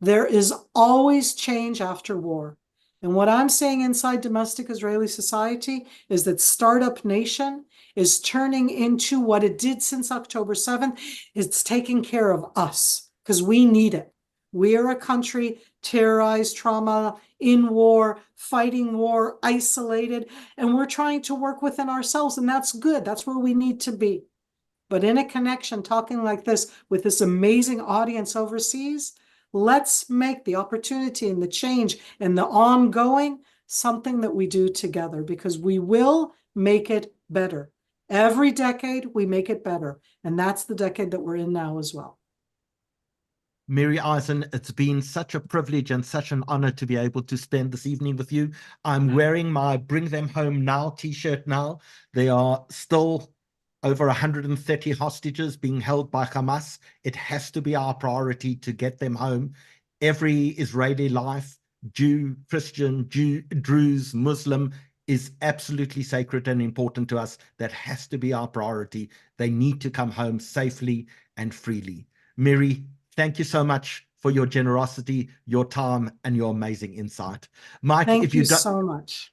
There is always change after war. And what I'm saying inside domestic Israeli society is that Startup Nation is turning into what it did since October 7th. It's taking care of us because we need it. We are a country terrorized, trauma, in war, fighting war, isolated, and we're trying to work within ourselves, and that's good. That's where we need to be. But in a connection, talking like this with this amazing audience overseas, let's make the opportunity and the change and the ongoing something that we do together, because we will make it better. Every decade, we make it better, and that's the decade that we're in now as well. Miri Eisin, it's been such a privilege and such an honor to be able to spend this evening with you. I'm wearing my Bring Them Home Now t-shirt now. There are still over 130 hostages being held by Hamas. It has to be our priority to get them home. Every Israeli life, Jew, Christian, Druze, Muslim, is absolutely sacred and important to us. That has to be our priority. They need to come home safely and freely. Miri, thank you so much for your generosity, your time, and your amazing insight. Mike, Thank you so much.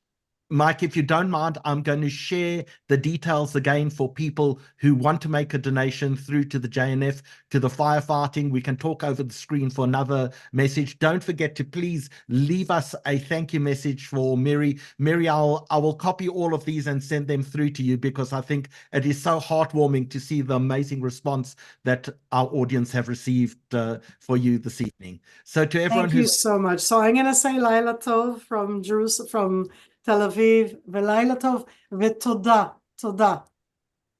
Mike, if you don't mind, I'm going to share the details again for people who want to make a donation through to the JNF, to the firefighting. We can talk over the screen for another message. Don't forget to please leave us a thank you message for Miri. Miri, I will copy all of these and send them through to you, because I think it is so heartwarming to see the amazing response that our audience have received for you this evening. So to everyone Thank you so much. So I'm going to say Laila Tov from Jerusalem, from Tel Aviv, V'Laila Tov, V'Toda, Toda.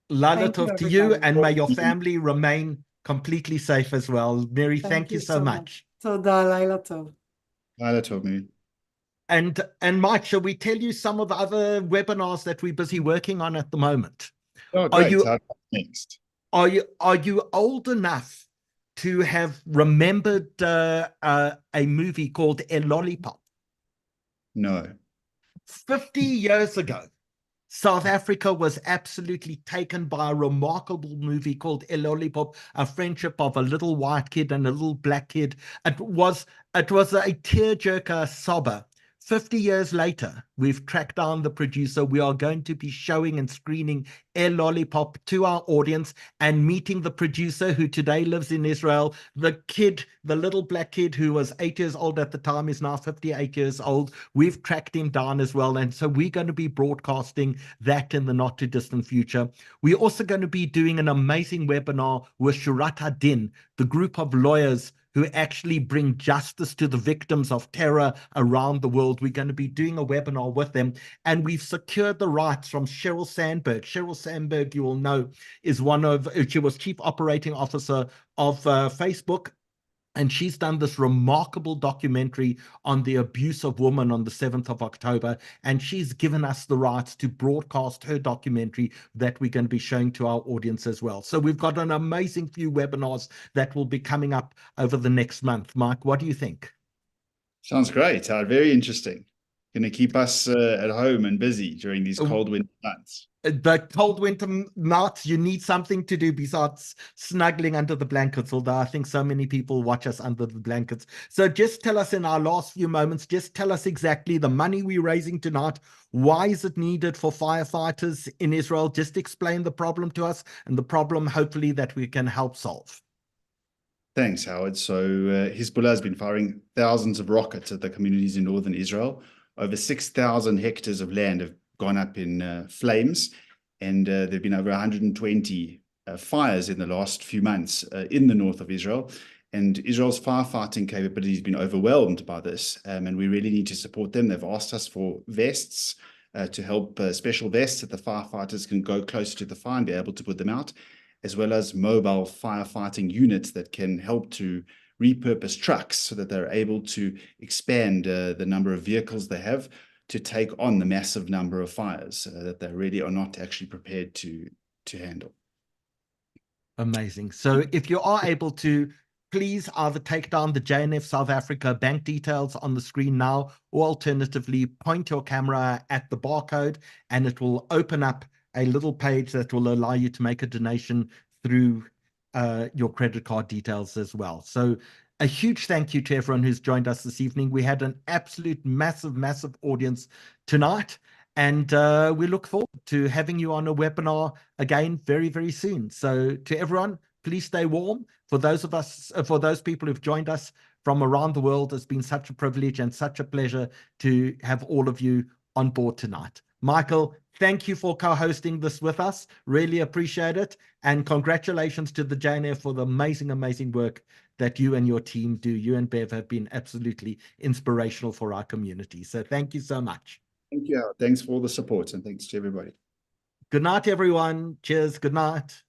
Laila Tov to you, and may your family remain completely safe as well. Miri, thank you so much. Toda, Laila Tov. Laila Tov, Miri. And Mike, shall we tell you some of the other webinars that we're busy working on at the moment? Oh, great. Next. Are you old enough to have remembered a movie called A Lollipop? No. 50 years ago, South Africa was absolutely taken by a remarkable movie called El Lollipop, a friendship of a little white kid and a little black kid. It was a tearjerker sobber. 50 years later, we've tracked down the producer. We are going to be showing and screening El Lollipop to our audience and meeting the producer who today lives in Israel. The kid, the little black kid who was 8 years old at the time, is now 58 years old. We've tracked him down as well. And so we're going to be broadcasting that in the not too distant future. We're also going to be doing an amazing webinar with Shurat Hadin, the group of lawyers who actually bring justice to the victims of terror around the world. We're going to be doing a webinar with them, and we've secured the rights from Sheryl Sandberg. Sheryl Sandberg, you all know, is she was chief operating officer of Facebook. And she's done this remarkable documentary on the abuse of women on the 7th of October. And she's given us the rights to broadcast her documentary that we're going to be showing to our audience as well. So we've got an amazing few webinars that will be coming up over the next month. Mike, what do you think? Sounds great. Very interesting. Going to keep us at home and busy during these cold winter months. The cold winter nights, you need something to do besides snuggling under the blankets, although I think so many people watch us under the blankets. So just tell us in our last few moments, just tell us exactly the money we're raising tonight. Why is it needed for firefighters in Israel? Just explain the problem to us and the problem, hopefully, that we can help solve. Thanks, Howard. So Hezbollah has been firing thousands of rockets at the communities in northern Israel. Over 6,000 hectares of land have gone up in flames, and there have been over 120 fires in the last few months in the north of Israel. And Israel's firefighting capability has been overwhelmed by this, and we really need to support them. They've asked us for vests to help, special vests that the firefighters can go closer to the fire and be able to put them out, as well as mobile firefighting units that can help to repurpose trucks so that they're able to expand the number of vehicles they have to take on the massive number of fires that they really are not actually prepared to handle. Amazing. So if you are able to, please either take down the JNF South Africa bank details on the screen now, or alternatively point your camera at the barcode and it will open up a little page that will allow you to make a donation through your credit card details as well. So a huge thank you to everyone who's joined us this evening. We had an absolute massive audience tonight, and we look forward to having you on a webinar again very soon. So to everyone, please stay warm. For those people who've joined us from around the world, it's been such a privilege and such a pleasure to have all of you on board tonight. Michael, thank you for co-hosting this with us. Really appreciate it. And congratulations to the JNF for the amazing work that you and your team do. You and Bev have been absolutely inspirational for our community. So thank you so much. Thank you. Thanks for all the support, and thanks to everybody. Good night, everyone. Cheers. Good night.